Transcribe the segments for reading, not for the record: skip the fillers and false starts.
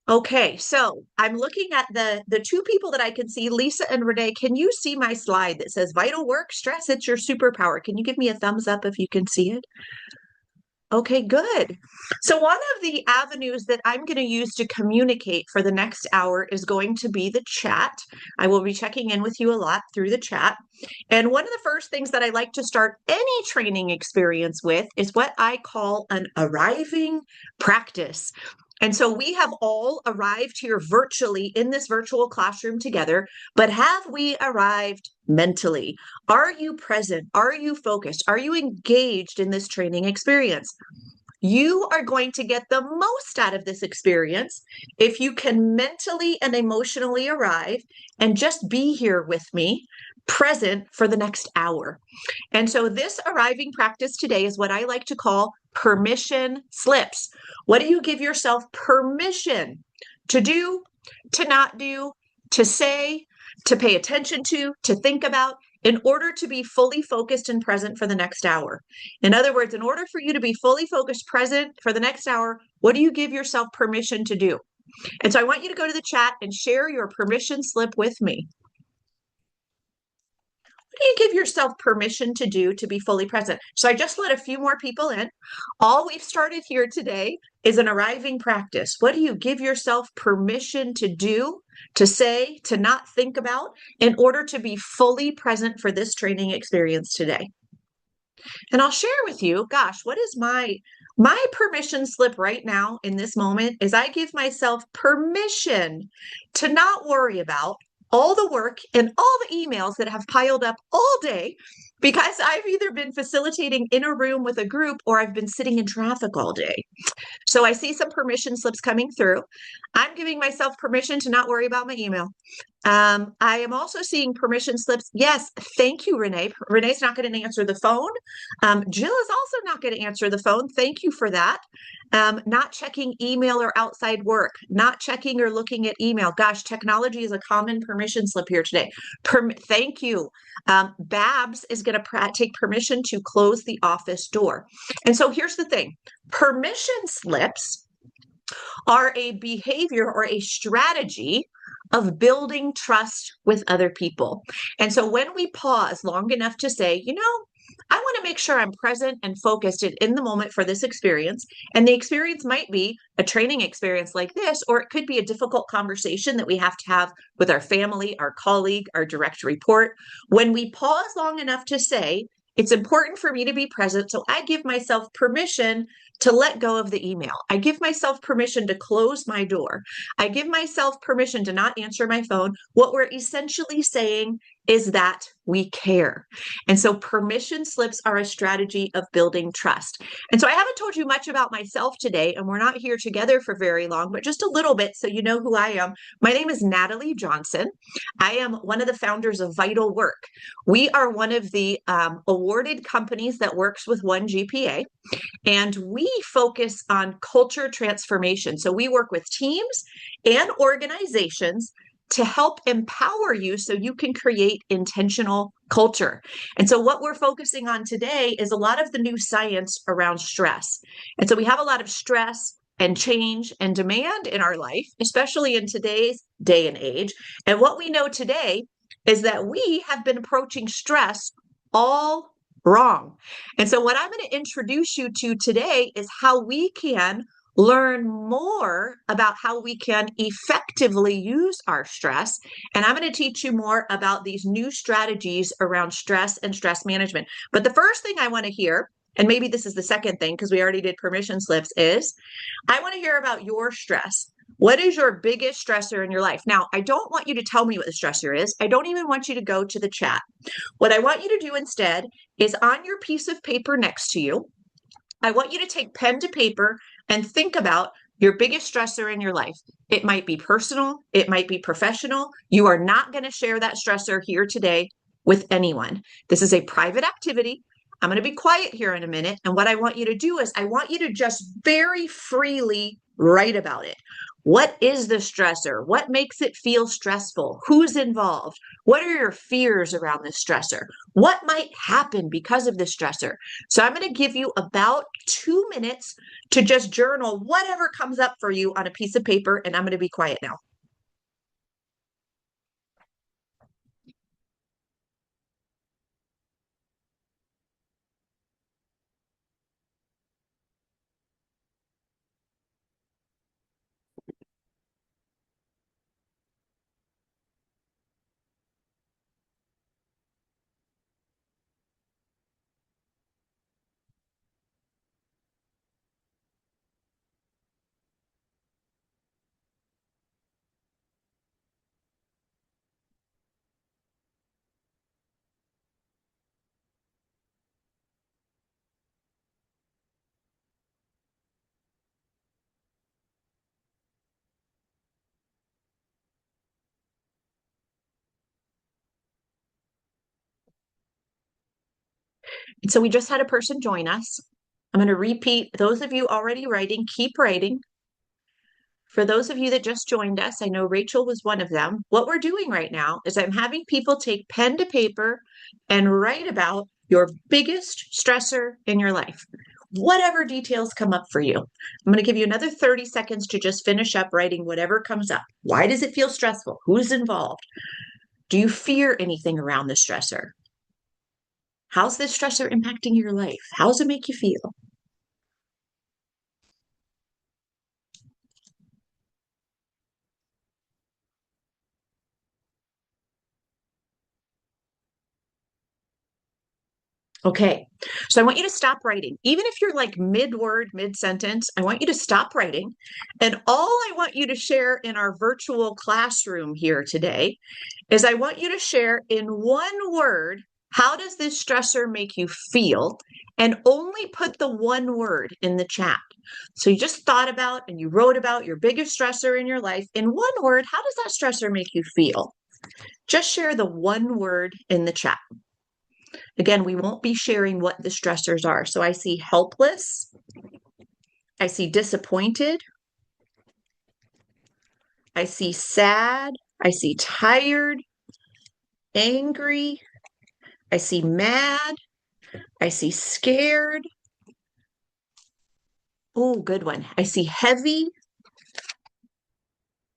Okay, so I'm looking at the two people that I can see, Lisa and Renee. Can you see my slide that says vital work, stress, it's your superpower? Can you give me a thumbs up if you can see it? Okay, good. So one of the avenues that I'm going to use to communicate for the next hour is going to be the chat. I will be checking in with you a lot through the chat. And one of the first things that I like to start any training experience with is what I call an arriving practice. And so we have all arrived here virtually in this virtual classroom together, but have we arrived mentally? Are you present? Are you focused? Are you engaged in this training experience? You are going to get the most out of this experience if you can mentally and emotionally arrive and just be here with me, present for the next hour. And so this arriving practice today is what I like to call permission slips. What do you give yourself permission to do, to not do, to say, to pay attention to think about, in order to be fully focused and present for the next hour? In other words, in order for you to be fully focused, present for the next hour, what do you give yourself permission to do? And so I want you to go to the chat and share your permission slip with me. What do you give yourself permission to do to be fully present? So I just let a few more people in. All we've started here today is an arriving practice. What do you give yourself permission to do, to say, to not think about in order to be fully present for this training experience today? And I'll share with you, gosh, what is my permission slip right now in this moment is I give myself permission to not worry about all the work and all the emails that have piled up all day because I've either been facilitating in a room with a group or I've been sitting in traffic all day. So I see some permission slips coming through. I'm giving myself permission to not worry about my email. I am also seeing permission slips. Yes, thank you, Renee. Renee's not going to answer the phone. Jill is also not going to answer the phone. Thank you for that. Not checking email or outside work, not checking or looking at email. Gosh, technology is a common permission slip here today. Thank you. Babs is going to take permission to close the office door. And so here's the thing. Permission slips are a behavior or a strategy of building trust with other people. And so when we pause long enough to say, I want to make sure I'm present and focused in the moment for this experience. And the experience might be a training experience like this, or it could be a difficult conversation that we have to have with our family, our colleague, our direct report. When we pause long enough to say, it's important for me to be present, so I give myself permission to let go of the email. I give myself permission to close my door. I give myself permission to not answer my phone. What we're essentially saying is that we care. And so permission slips are a strategy of building trust. And so I haven't told you much about myself today, and we're not here together for very long, but just a little bit so you know who I am. My name is Natalie Johnson. I am one of the founders of Vital Work. We are one of the awarded companies that works with one GPA, and we focus on culture transformation. So we work with teams and organizations to help empower you so you can create intentional culture. And so what we're focusing on today is a lot of the new science around stress. And so we have a lot of stress and change and demand in our life, especially in today's day and age. And what we know today is that we have been approaching stress all wrong. And so what I'm going to introduce you to today is how we can learn more about how we can effectively use our stress. And I'm going to teach you more about these new strategies around stress and stress management. But the first thing I want to hear, and maybe this is the second thing because we already did permission slips, is I want to hear about your stress. What is your biggest stressor in your life? Now, I don't want you to tell me what the stressor is. I don't even want you to go to the chat. What I want you to do instead is on your piece of paper next to you, I want you to take pen to paper and think about your biggest stressor in your life. It might be personal. It might be professional. You are not going to share that stressor here today with anyone. This is a private activity. I'm going to be quiet here in a minute. And what I want you to do is I want you to just very freely write about it. What is the stressor? What makes it feel stressful? Who's involved? What are your fears around this stressor? What might happen because of the stressor? So I'm going to give you about 2 minutes to just journal whatever comes up for you on a piece of paper, and I'm going to be quiet now. And so we just had a person join us. I'm going to repeat. Those of you already writing, keep writing. For those of you that just joined us, I know Rachel was one of them. What we're doing right now is I'm having people take pen to paper and write about your biggest stressor in your life, whatever details come up for you. I'm going to give you another 30 seconds to just finish up writing whatever comes up. Why does it feel stressful? Who's involved? Do you fear anything around the stressor? How's this stressor impacting your life? How does it make you feel? Okay, so I want you to stop writing. Even if you're like mid-word, mid-sentence, I want you to stop writing. And all I want you to share in our virtual classroom here today is I want you to share in one word, how does this stressor make you feel? And only put the one word in the chat. So you just thought about and you wrote about your biggest stressor in your life. In one word, how does that stressor make you feel? Just share the one word in the chat. Again, we won't be sharing what the stressors are. So I see helpless. I see disappointed. I see sad. I see tired, angry. I see mad. I see scared. Oh, good one. I see heavy.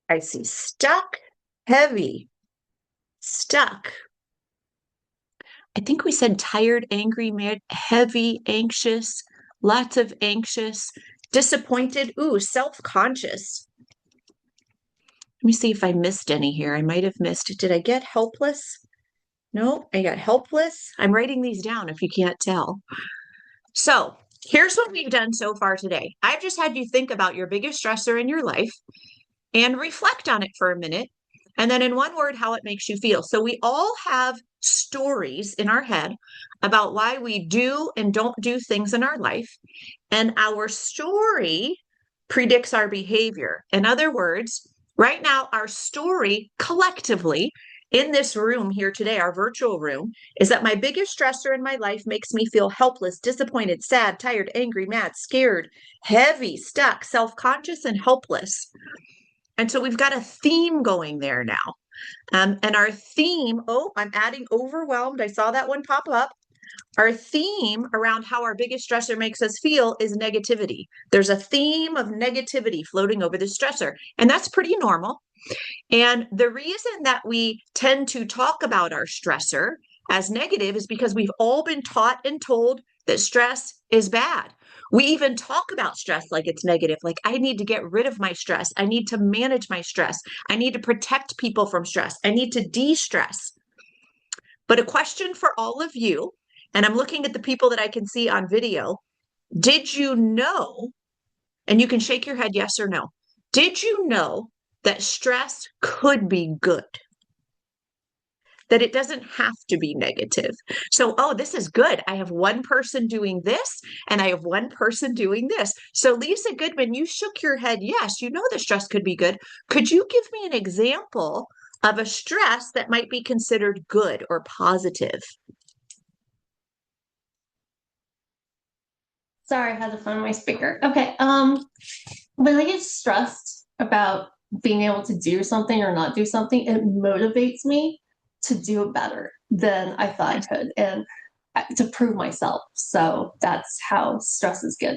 I see stuck, heavy, stuck. I think we said tired, angry, mad, heavy, anxious, lots of anxious, disappointed. Ooh, self-conscious. Let me see if I missed any here. I might have missed. Did I get helpless? No, I got helpless. I'm writing these down if you can't tell. So here's what we've done so far today. I've just had you think about your biggest stressor in your life and reflect on it for a minute. And then in one word, how it makes you feel. So we all have stories in our head about why we do and don't do things in our life. And our story predicts our behavior. In other words, right now, our story collectively in this room here today, our virtual room, is that my biggest stressor in my life makes me feel helpless, disappointed, sad, tired, angry, mad, scared, heavy, stuck, self-conscious, and helpless. And so we've got a theme going there now. And our theme, oh, I'm adding overwhelmed. I saw that one pop up. Our theme around how our biggest stressor makes us feel is negativity. There's a theme of negativity floating over the stressor, and that's pretty normal. And the reason that we tend to talk about our stressor as negative is because we've all been taught and told that stress is bad. We even talk about stress like it's negative, like I need to get rid of my stress. I need to manage my stress. I need to protect people from stress. I need to de-stress. But a question for all of you, and I'm looking at the people that I can see on video, did you know, and you can shake your head yes or no, did you know that stress could be good? That it doesn't have to be negative. So, oh, this is good. I have one person doing this and I have one person doing this. So, Lisa Goodman, you shook your head. Yes, you know the stress could be good. Could you give me an example of a stress that might be considered good or positive? Sorry, I had to find my speaker. Okay. When I get stressed about being able to do something or not do something, it motivates me to do it better than I thought I could and to prove myself. So that's how stress is good.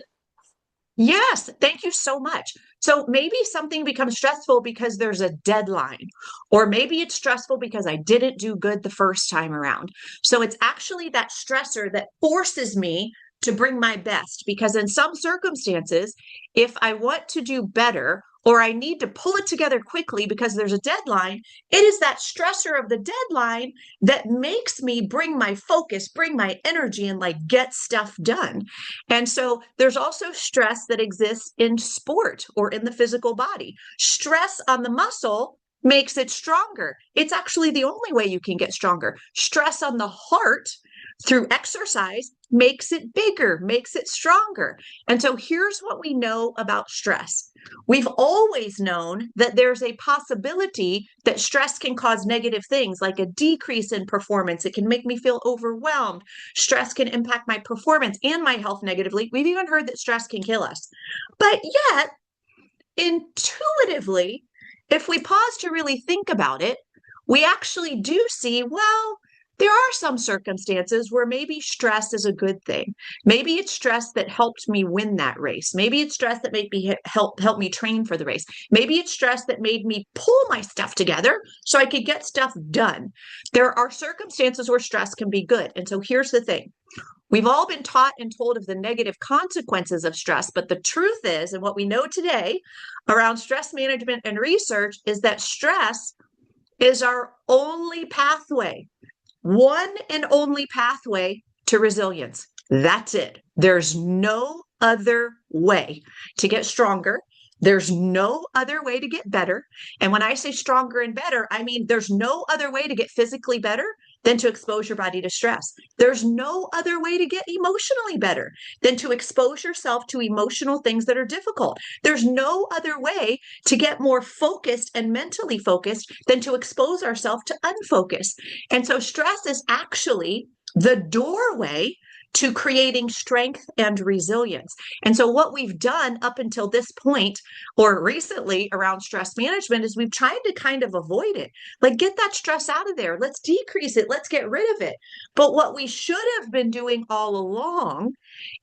Yes, thank you so much. So maybe something becomes stressful because there's a deadline, or maybe it's stressful because I didn't do good the first time around. So it's actually that stressor that forces me to bring my best, because in some circumstances, if I want to do better, or I need to pull it together quickly because there's a deadline, it is that stressor of the deadline that makes me bring my focus, bring my energy, and like get stuff done. And so there's also stress that exists in sport or in the physical body. Stress on the muscle makes it stronger. It's actually the only way you can get stronger. Stress on the heart through exercise makes it bigger, makes it stronger. And so here's what we know about stress. We've always known that there's a possibility that stress can cause negative things like a decrease in performance. It can make me feel overwhelmed. Stress can impact my performance and my health negatively. We've even heard that stress can kill us. But yet, intuitively, if we pause to really think about it, we actually do see, well, there are some circumstances where maybe stress is a good thing. Maybe it's stress that helped me win that race. Maybe it's stress that made me help me train for the race. Maybe it's stress that made me pull my stuff together so I could get stuff done. There are circumstances where stress can be good. And so here's the thing. We've all been taught and told of the negative consequences of stress, but the truth is, and what we know today around stress management and research, is that stress is our only pathway, one and only pathway to resilience. That's it. There's no other way to get stronger. There's no other way to get better. And when I say stronger and better, I mean there's no other way to get physically better than to expose your body to stress. There's no other way to get emotionally better than to expose yourself to emotional things that are difficult. There's no other way to get more focused and mentally focused than to expose ourselves to unfocus. And so stress is actually the doorway to creating strength and resilience. And so what we've done up until this point or recently around stress management is we've tried to kind of avoid it. Like, get that stress out of there. Let's decrease it. Let's get rid of it. But what we should have been doing all along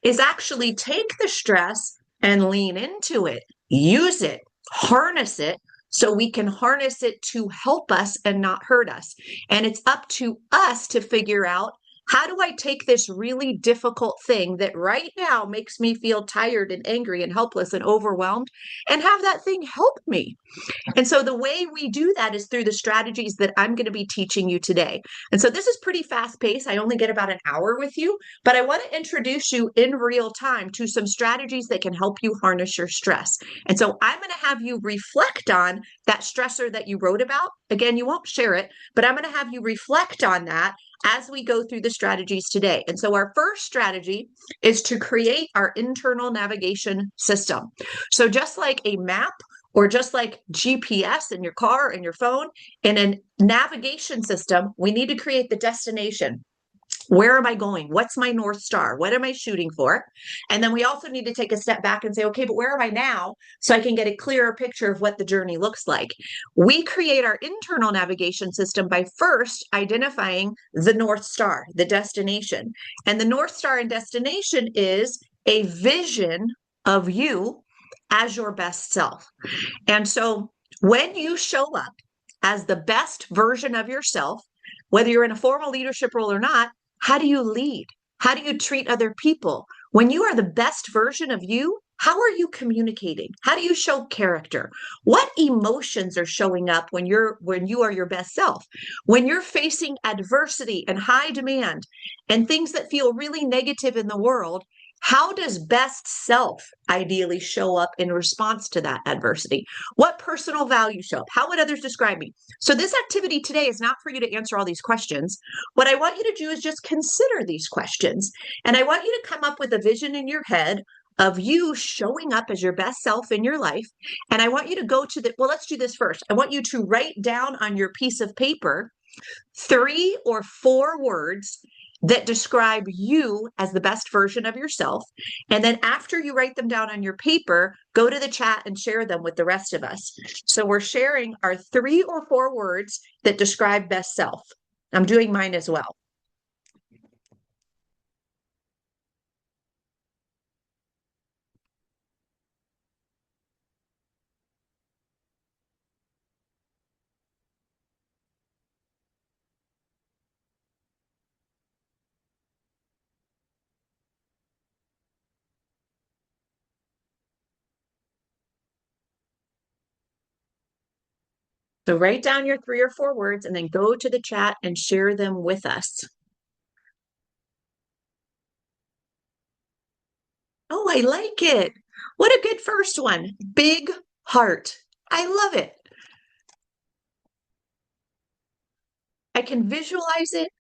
is actually take the stress and lean into it, use it, harness it, so we can harness it to help us and not hurt us. And it's up to us to figure out, how do I take this really difficult thing that right now makes me feel tired and angry and helpless and overwhelmed, and have that thing help me? And so the way we do that is through the strategies that I'm going to be teaching you today. And so this is pretty fast paced. I only get about an hour with you, but I want to introduce you in real time to some strategies that can help you harness your stress. And so I'm going to have you reflect on that stressor that you wrote about. Again, you won't share it, but I'm going to have you reflect on that as we go through the strategies today. And so our first strategy is to create our internal navigation system. So just like a map, or just like GPS in your car and your phone, in a navigation system, we need to create the destination. Where am I going? What's my North Star? What am I shooting for? And then we also need to take a step back and say, okay, but where am I now? So I can get a clearer picture of what the journey looks like. We create our internal navigation system by first identifying the North Star, the destination. And the North Star and destination is a vision of you as your best self. And so when you show up as the best version of yourself, whether you're in a formal leadership role or not, how do you lead? How do you treat other people? When you are the best version of you, how are you communicating? How do you show character? What emotions are showing up when you are your best self? When you're facing adversity and high demand and things that feel really negative in the world, how does best self ideally show up in response to that adversity? What personal values show up? How would others describe me? So this activity today is not for you to answer all these questions. What I want you to do is just consider these questions. And I want you to come up with a vision in your head of you showing up as your best self in your life. And I want you to go to well, let's do this first. I want you to write down on your piece of paper 3 or 4 words that describe you as the best version of yourself. And then after you write them down on your paper, go to the chat and share them with the rest of us. So we're sharing our 3 or 4 words that describe best self. I'm doing mine as well. So write down your 3 or 4 words and then go to the chat and share them with us. Oh, I like it. What a good first one. Big heart. I love it. I can visualize it.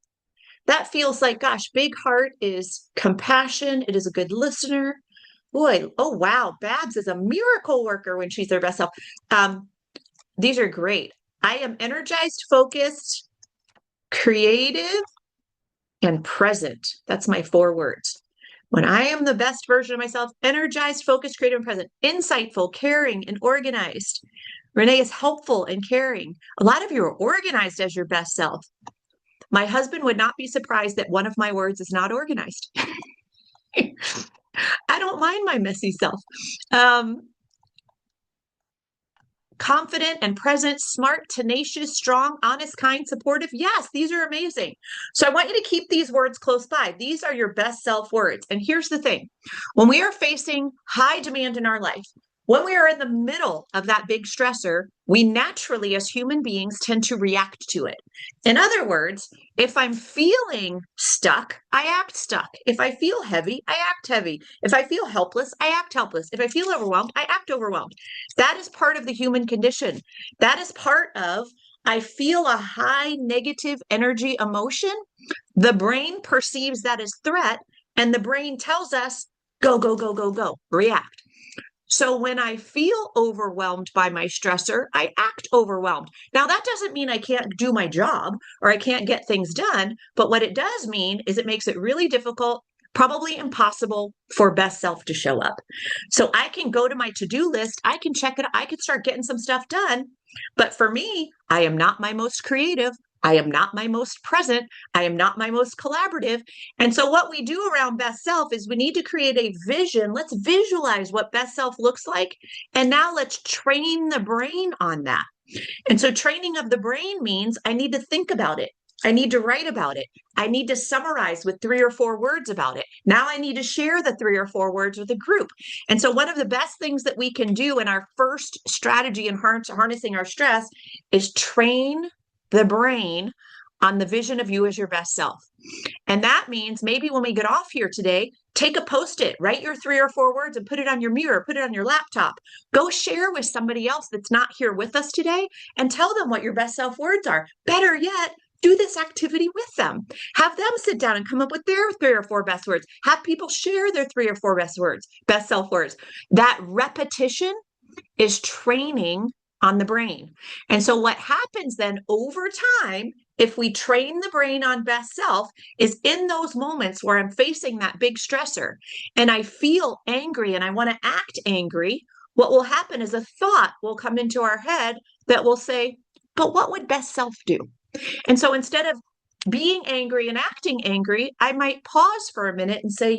That feels like, gosh, big heart is compassion. It is a good listener. Boy, oh wow, Babs is a miracle worker when she's their best self. These are great. I am energized, focused, creative, and present. That's my 4 words. When I am the best version of myself, energized, focused, creative, and present, insightful, caring, and organized. Renee is helpful and caring. A lot of you are organized as your best self. My husband would not be surprised that one of my words is not organized. I don't mind my messy self. Confident and present, smart, tenacious, strong, honest, kind, supportive. Yes, these are amazing. So I want you to keep these words close by. These are your best self words. And here's the thing. When we are facing high demand in our life, when we are in the middle of that big stressor, we naturally, as human beings, tend to react to it. In other words, if I'm feeling stuck, I act stuck. If I feel heavy, I act heavy. If I feel helpless, I act helpless. If I feel overwhelmed, I act overwhelmed. That is part of the human condition. That is part of, I feel a high negative energy emotion. The brain perceives that as threat, and the brain tells us, go, go, go, go, go, react. So when I feel overwhelmed by my stressor, I act overwhelmed. Now, that doesn't mean I can't do my job or I can't get things done. But what it does mean is it makes it really difficult, probably impossible for best self to show up. So I can go to my to-do list. I can check it. I can start getting some stuff done. But for me, I am not my most creative. I am not my most present. I am not my most collaborative. And so what we do around best self is we need to create a vision. Let's visualize what best self looks like. And now let's train the brain on that. And so training of the brain means I need to think about it. I need to write about it. I need to summarize with 3 or 4 words about it. Now I need to share the 3 or 4 words with a group. And so one of the best things that we can do in our first strategy in harnessing our stress is train the brain on the vision of you as your best self. And that means maybe when we get off here today, take a Post-it, write your 3 or 4 words and put it on your mirror, put it on your laptop. Go share with somebody else that's not here with us today and tell them what your best self words are. Better yet, do this activity with them. Have them sit down and come up with their 3 or 4 best words. Have people share their 3 or 4 best words, best self words. That repetition is training on the brain. And so what happens then over time, if we train the brain on best self, is in those moments where I'm facing that big stressor and I feel angry and I want to act angry, what will happen is a thought will come into our head that will say, but what would best self do? And so instead of being angry and acting angry, I might pause for a minute and say,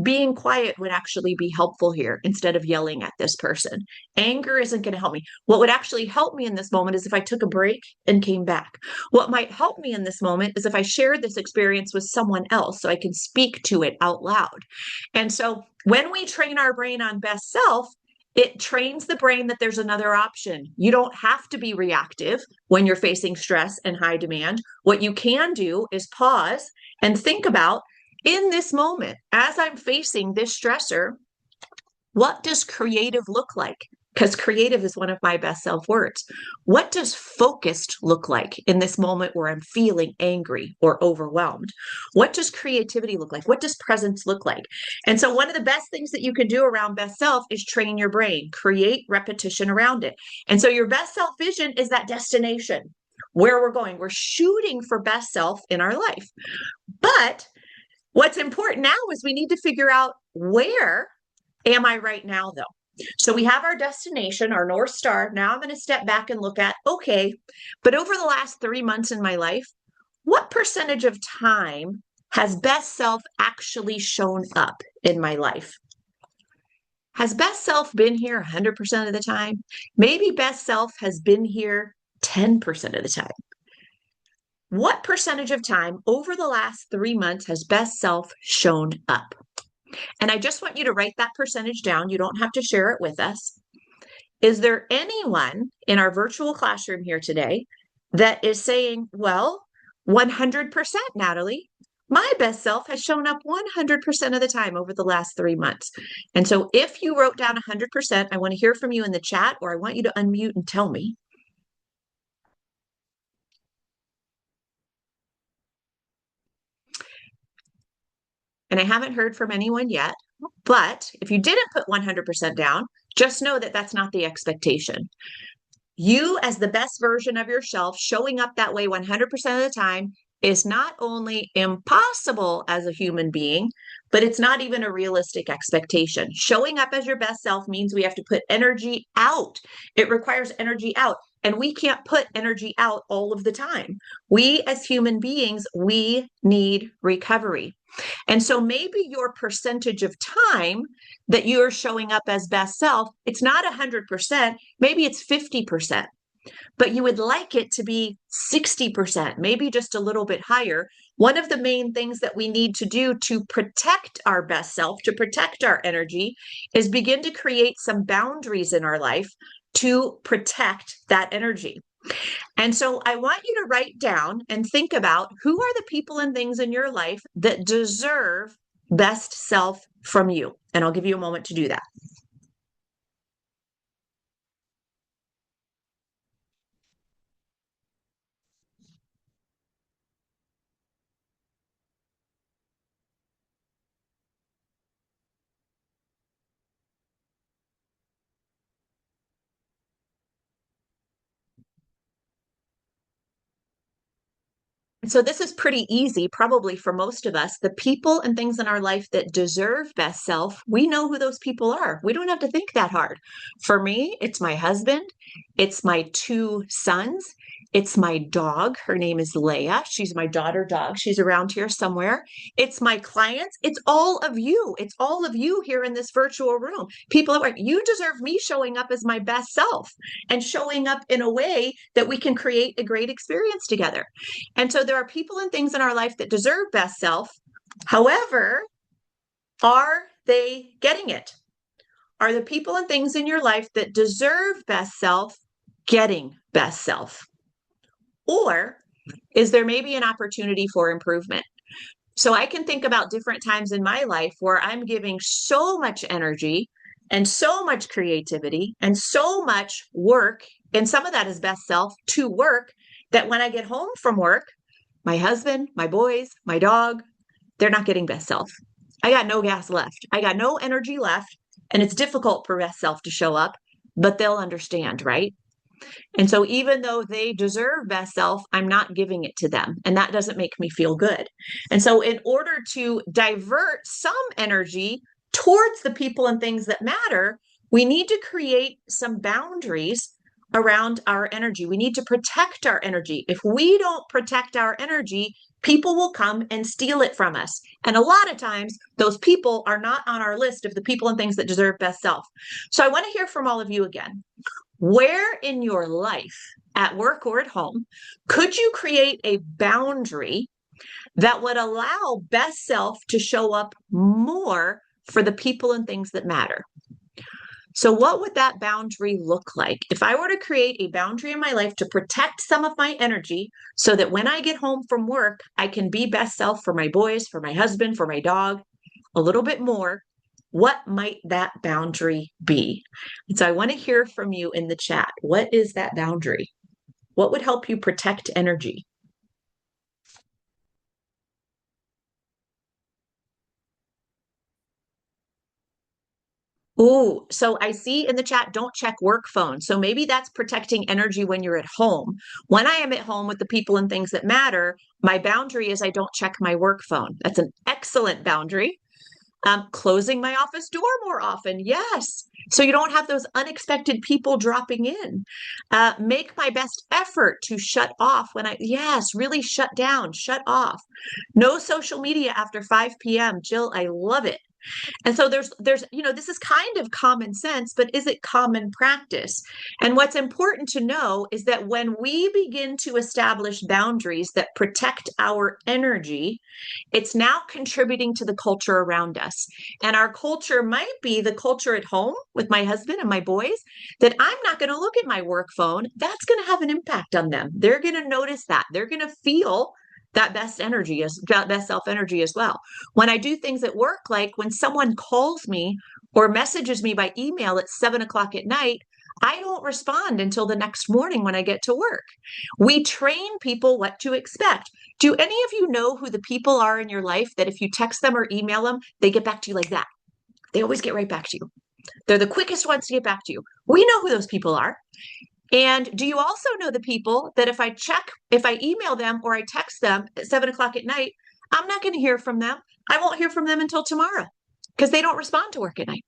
being quiet would actually be helpful here instead of yelling at this person. Anger isn't going to help me. What would actually help me in this moment is if I took a break and came back. What might help me in this moment is if I shared this experience with someone else so I can speak to it out loud. And so when we train our brain on best self, it trains the brain that there's another option. You don't have to be reactive when you're facing stress and high demand. What you can do is pause and think about, in this moment, as I'm facing this stressor, what does creative look like? Because creative is one of my best self words. What does focused look like in this moment where I'm feeling angry or overwhelmed? What does creativity look like? What does presence look like? And so one of the best things that you can do around best self is train your brain, create repetition around it. And so your best self vision is that destination. where we're going. We're shooting for best self in our life. But what's important now is we need to figure out, where am I right now, though? So we have our destination, our North Star. Now I'm going to step back and look at, okay, but over the last 3 months in my life, what percentage of time has best self actually shown up in my life? Has best self been here 100% of the time? Maybe best self has been here 10% of the time. What percentage of time over the last 3 months has best self shown up? And I just want you to write that percentage down. You don't have to share it with us. Is there anyone in our virtual classroom here today that is saying, well, 100%, Natalie, my best self has shown up 100% of the time over the last 3 months? And so if you wrote down 100%, I want to hear from you in the chat, or I want you to unmute and tell me. And I haven't heard from anyone yet, but if you didn't put 100% down, just know that that's not the expectation. You, as the best version of yourself, showing up that way 100% of the time is not only impossible as a human being, but it's not even a realistic expectation. Showing up as your best self means we have to put energy out. It requires energy out, and we can't put energy out all of the time. We, as human beings, we need recovery. And so maybe your percentage of time that you're showing up as best self, it's not 100%, maybe it's 50%, but you would like it to be 60%, maybe just a little bit higher. One of the main things that we need to do to protect our best self, to protect our energy, is begin to create some boundaries in our life to protect that energy. And so I want you to write down and think about, who are the people and things in your life that deserve best self from you. And I'll give you a moment to do that. So this is pretty easy, probably for most of us. The people and things in our life that deserve best self, we know who those people are. We don't have to think that hard. For me, it's my husband, it's my 2 sons, it's my dog. Her name is Leia. She's my daughter dog. She's around here somewhere. It's my clients. It's all of you. It's all of you here in this virtual room. People are like, you deserve me showing up as my best self and showing up in a way that we can create a great experience together. And so there are people and things in our life that deserve best self. However, are they getting it? Are the people and things in your life that deserve best self getting best self? Or is there maybe an opportunity for improvement? So I can think about different times in my life where I'm giving so much energy and so much creativity and so much work, and some of that is best self, to work, that when I get home from work, my husband, my boys, my dog, they're not getting best self. I got no gas left. I got no energy left. And it's difficult for best self to show up, but they'll understand, right? And so even though they deserve best self, I'm not giving it to them. And that doesn't make me feel good. And so in order to divert some energy towards the people and things that matter, we need to create some boundaries around our energy. We need to protect our energy. If we don't protect our energy, people will come and steal it from us. And a lot of times, those people are not on our list of the people and things that deserve best self. So I want to hear from all of you again. Where in your life, at work or at home, could you create a boundary that would allow best self to show up more for the people and things that matter? So what would that boundary look like? If I were to create a boundary in my life to protect some of my energy so that when I get home from work, I can be best self for my boys, for my husband, for my dog, a little bit more, what might that boundary be? And so I want to hear from you in the chat. What is that boundary? What would help you protect energy? Ooh, so I see in the chat, don't check work phone. So maybe that's protecting energy when you're at home. When I am at home with the people and things that matter, my boundary is I don't check my work phone. That's an excellent boundary. Closing my office door more often. Yes. So you don't have those unexpected people dropping in. Make my best effort to shut off when yes, really shut down, shut off. No social media after 5 p.m. Jill, I love it. And so this is kind of common sense, but is it common practice? And what's important to know is that when we begin to establish boundaries that protect our energy, it's now contributing to the culture around us. And our culture might be the culture at home with my husband and my boys, that I'm not going to look at my work phone. That's going to have an impact on them. They're going to notice that. They're going to feel that best self energy as well. When I do things at work, like when someone calls me or messages me by email at 7 o'clock at night, I don't respond until the next morning when I get to work. We train people what to expect. Do any of you know who the people are in your life that if you text them or email them, they get back to you like that? They always get right back to you. They're the quickest ones to get back to you. We know who those people are. And do you also know the people that if I email them or I text them at 7 o'clock at night, I'm not going to hear from them. I won't hear from them until tomorrow because they don't respond to work at night.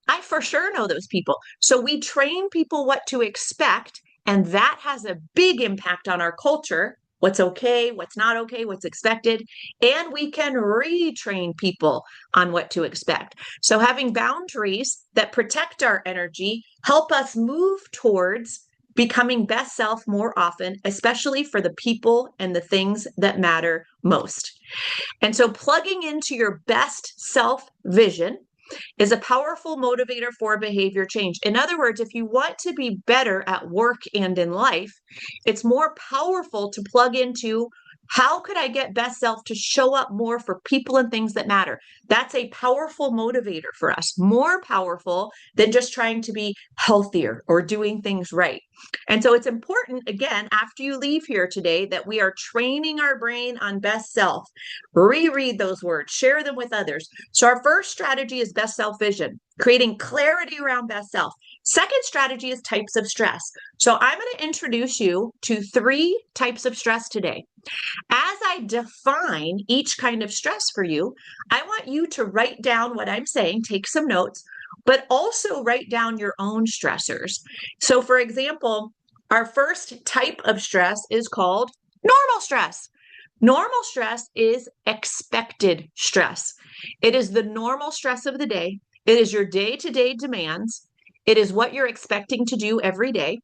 I for sure know those people. So we train people what to expect, and that has a big impact on our culture. What's okay, what's not okay, what's expected. And we can retrain people on what to expect. So having boundaries that protect our energy help us move towards becoming best self more often, especially for the people and the things that matter most. And so plugging into your best self vision is a powerful motivator for behavior change. In other words, if you want to be better at work and in life, it's more powerful to plug into how could I get best self to show up more for people and things that matter? That's a powerful motivator for us, more powerful than just trying to be healthier or doing things right. And so it's important, again, after you leave here today, that we are training our brain on best self. Reread those words, share them with others. So our first strategy is best self vision, creating clarity around best self. Second strategy is types of stress. So I'm going to introduce you to 3 types of stress today. As I define each kind of stress for you, I want you to write down what I'm saying, take some notes, but also write down your own stressors. So, for example, our first type of stress is called normal stress. Normal stress is expected stress. It is the normal stress of the day. It is your day to day demands. It is what you're expecting to do every day.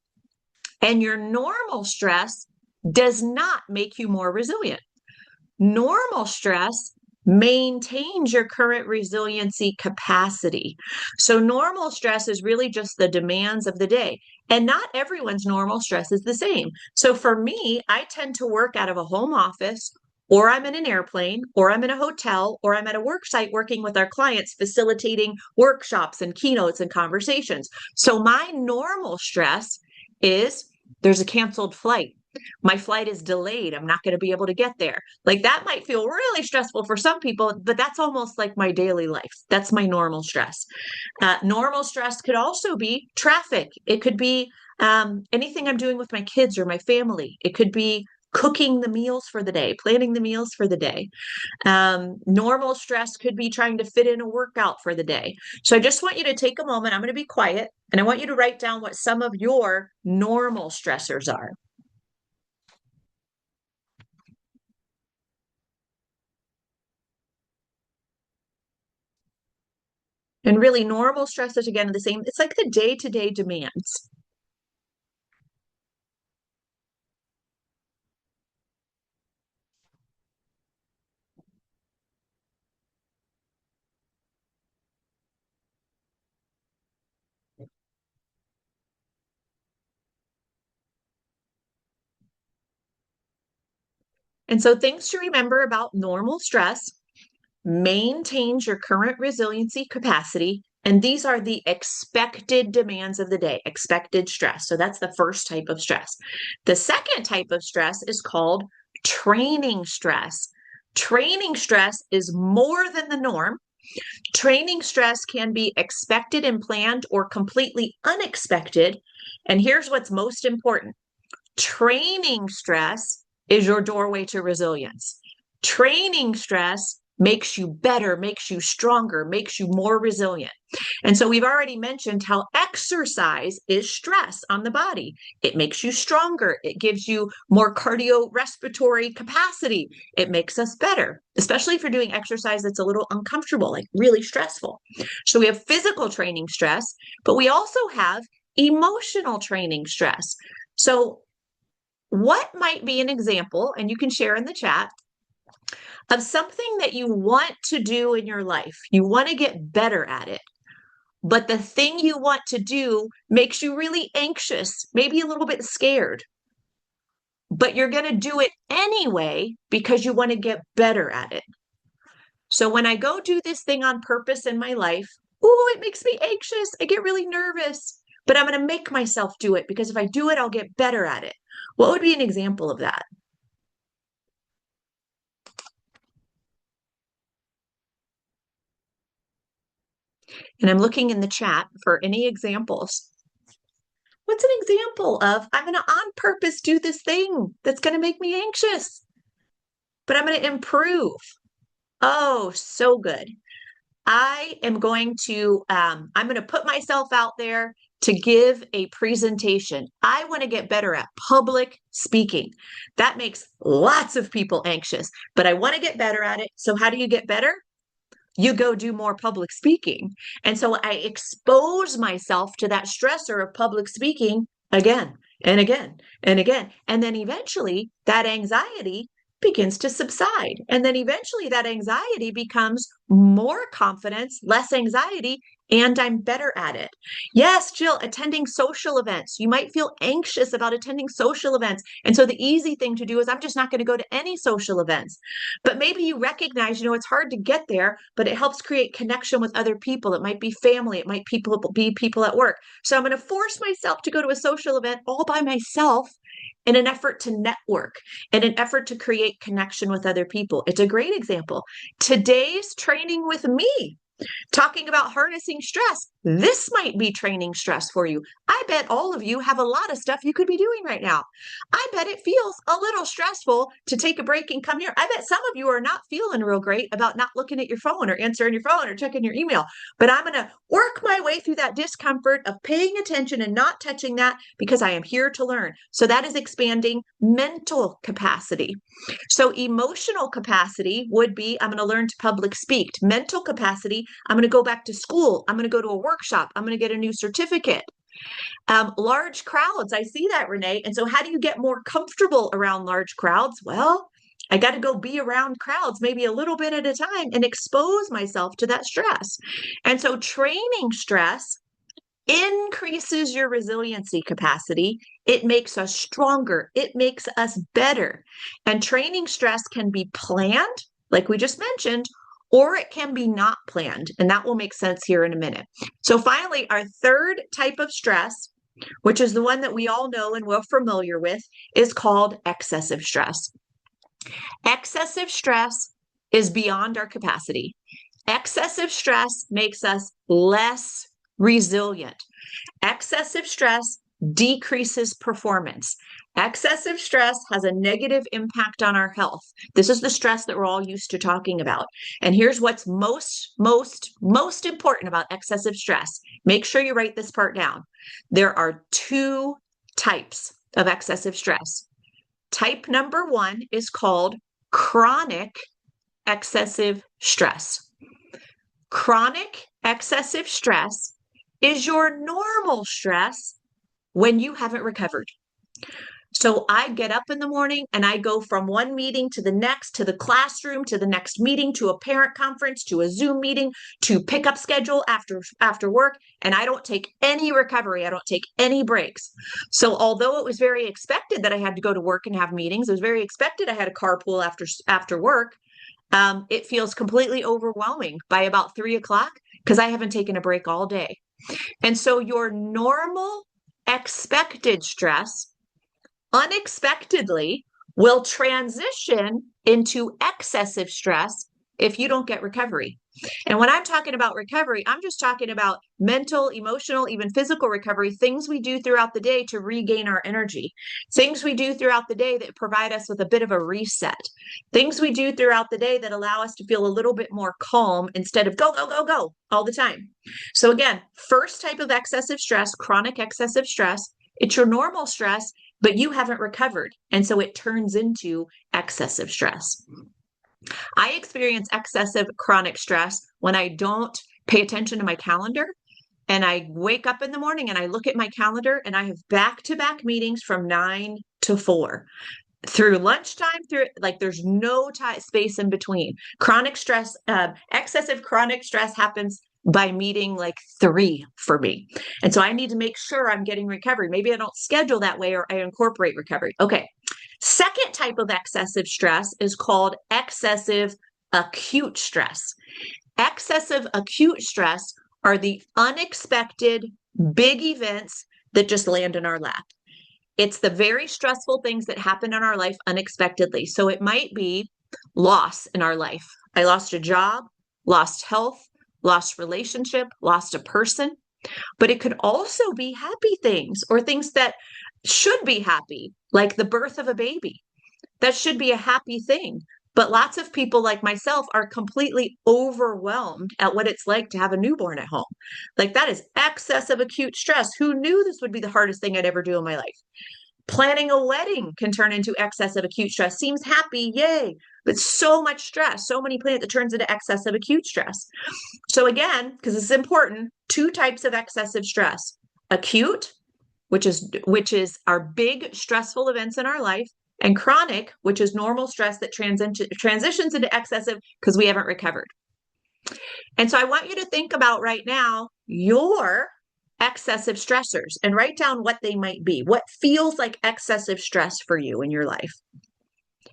And your normal stress does not make you more resilient. Normal stress maintains your current resiliency capacity. So, normal stress is really just the demands of the day. And not everyone's normal stress is the same. So, for me, I tend to work out of a home office, or I'm in an airplane, or I'm in a hotel, or I'm at a work site working with our clients, facilitating workshops and keynotes and conversations. So, my normal stress is there's a canceled flight. My flight is delayed. I'm not going to be able to get there. Like that might feel really stressful for some people, but that's almost like my daily life. That's my normal stress. Normal stress could also be traffic. It could be anything I'm doing with my kids or my family. It could be cooking the meals for the day, planning the meals for the day. Normal stress could be trying to fit in a workout for the day. So I just want you to take a moment. I'm going to be quiet and I want you to write down what some of your normal stressors are. And really, normal stress is again the same. It's like the day to day demands. And so, things to remember about normal stress: maintains your current resiliency capacity. And these are the expected demands of the day, expected stress. So, that's the first type of stress. The second type of stress is called training stress. Training stress is more than the norm. Training stress can be expected and planned or completely unexpected. And here's what's most important. Training stress is your doorway to resilience. Training stress makes you better, makes you stronger, makes you more resilient. And so we've already mentioned how exercise is stress on the body. It makes you stronger. It gives you more cardiorespiratory capacity. It makes us better, especially if you're doing exercise that's a little uncomfortable, like really stressful. So we have physical training stress, but we also have emotional training stress. So what might be an example, and you can share in the chat, of something that you want to do in your life? You want to get better at it, but the thing you want to do makes you really anxious, maybe a little bit scared, but you're going to do it anyway because you want to get better at it. So when I go do this thing on purpose in my life, ooh, it makes me anxious. I get really nervous, but I'm going to make myself do it because if I do it, I'll get better at it. What would be an example of that? And I'm looking in the chat for any examples. What's an example of I'm going to on purpose do this thing that's going to make me anxious, but I'm going to improve? Oh, so good. I'm going to put myself out there to give a presentation. I want to get better at public speaking. That makes lots of people anxious, but I want to get better at it. So how do you get better? You go do more public speaking. And so I expose myself to that stressor of public speaking again and again and again. And then eventually that anxiety begins to subside. And then eventually that anxiety becomes more confidence, less anxiety, and I'm better at it. Yes, Jill, attending social events. You might feel anxious about attending social events. And so the easy thing to do is I'm just not going to go to any social events. But maybe you recognize, it's hard to get there, but it helps create connection with other people. It might be family. It might be people at work. So I'm going to force myself to go to a social event all by myself in an effort to network, in an effort to create connection with other people. It's a great example. Today's training with me, talking about harnessing stress. This might be training stress for you. I bet all of you have a lot of stuff you could be doing right now. I bet it feels a little stressful to take a break and come here. I bet some of you are not feeling real great about not looking at your phone or answering your phone or checking your email. But I'm going to work my way through that discomfort of paying attention and not touching that because I am here to learn. So that is expanding mental capacity. So emotional capacity would be I'm going to learn to public speak. Mental capacity, I'm going to go back to school. I'm going to go to a workshop. I'm going to get a new certificate. Large crowds, I see that, Renee. And so how do you get more comfortable around large crowds? Well, I got to go be around crowds maybe a little bit at a time and expose myself to that stress. And so training stress increases your resiliency capacity. It makes us stronger. It makes us better. And training stress can be planned, like we just mentioned, or it can be not planned. And that will make sense here in a minute. So finally, our third type of stress, which is the one that we all know and we're familiar with, is called excessive stress. Excessive stress is beyond our capacity. Excessive stress makes us less resilient. Excessive stress decreases performance. Excessive stress has a negative impact on our health. This is the stress that we're all used to talking about. And here's what's most important about excessive stress. Make sure you write this part down. There are two types of excessive stress. Type number one is called chronic excessive stress. Chronic excessive stress is your normal stress when you haven't recovered. So I get up in the morning and I go from one meeting to the next, to the classroom, to the next meeting, to a parent conference, to a Zoom meeting, to pickup schedule after work, and I don't take any recovery. I don't take any breaks. So although it was very expected that I had to go to work and have meetings, it was very expected I had a carpool after work. It feels completely overwhelming by about 3:00 because I haven't taken a break all day. And so your normal expected stress unexpectedly will transition into excessive stress if you don't get recovery. And when I'm talking about recovery, I'm just talking about mental, emotional, even physical recovery, things we do throughout the day to regain our energy, things we do throughout the day that provide us with a bit of a reset, things we do throughout the day that allow us to feel a little bit more calm instead of go, go, go, go all the time. So again, first type of excessive stress, chronic excessive stress, it's your normal stress, but you haven't recovered. And so it turns into excessive stress. I experience excessive chronic stress when I don't pay attention to my calendar and I wake up in the morning and I look at my calendar and I have back-to-back meetings from 9 to 4 through lunchtime, through like there's no space in between. Chronic stress, excessive chronic stress happens by meeting like 3 for me. And so I need to make sure I'm getting recovery. Maybe I don't schedule that way or I incorporate recovery. Okay. Second type of excessive stress is called excessive acute stress. Excessive acute stress are the unexpected big events that just land in our lap. It's the very stressful things that happen in our life unexpectedly. So it might be loss in our life. I lost a job, lost health, lost relationship, lost a person. But it could also be happy things or things that should be happy, like the birth of a baby. That should be a happy thing. But lots of people like myself are completely overwhelmed at what it's like to have a newborn at home. Like that is excessive acute stress. Who knew this would be the hardest thing I'd ever do in my life? Planning a wedding can turn into excessive acute stress. Seems happy, yay, but so much stress, so many plans that turns into excessive acute stress. So again, because this is important, 2 types of excessive stress: acute, which is our big stressful events in our life, and chronic, which is normal stress that transitions into excessive because we haven't recovered. And so I want you to think about right now your excessive stressors and write down what they might be. What feels like excessive stress for you in your life?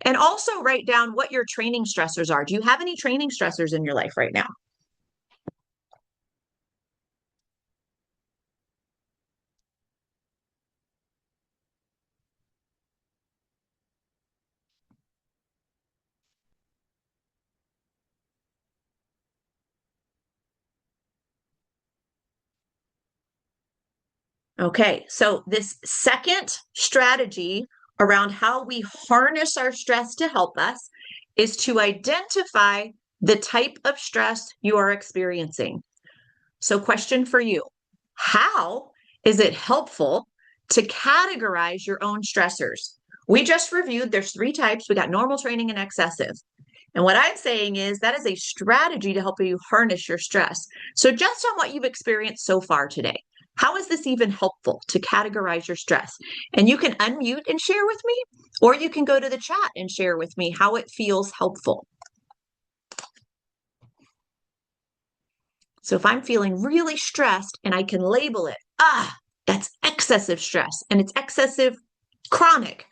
And also write down what your training stressors are. Do you have any training stressors in your life right now? Okay, so this second strategy around how we harness our stress to help us is to identify the type of stress you are experiencing. So, question for you: how is it helpful to categorize your own stressors? We just reviewed there's 3 types. We got normal, training, and excessive. And what I'm saying is that is a strategy to help you harness your stress. So, just on what you've experienced so far today, how is this even helpful to categorize your stress? And you can unmute and share with me, or you can go to the chat and share with me how it feels helpful. So if I'm feeling really stressed and I can label it, that's excessive stress and it's excessive chronic.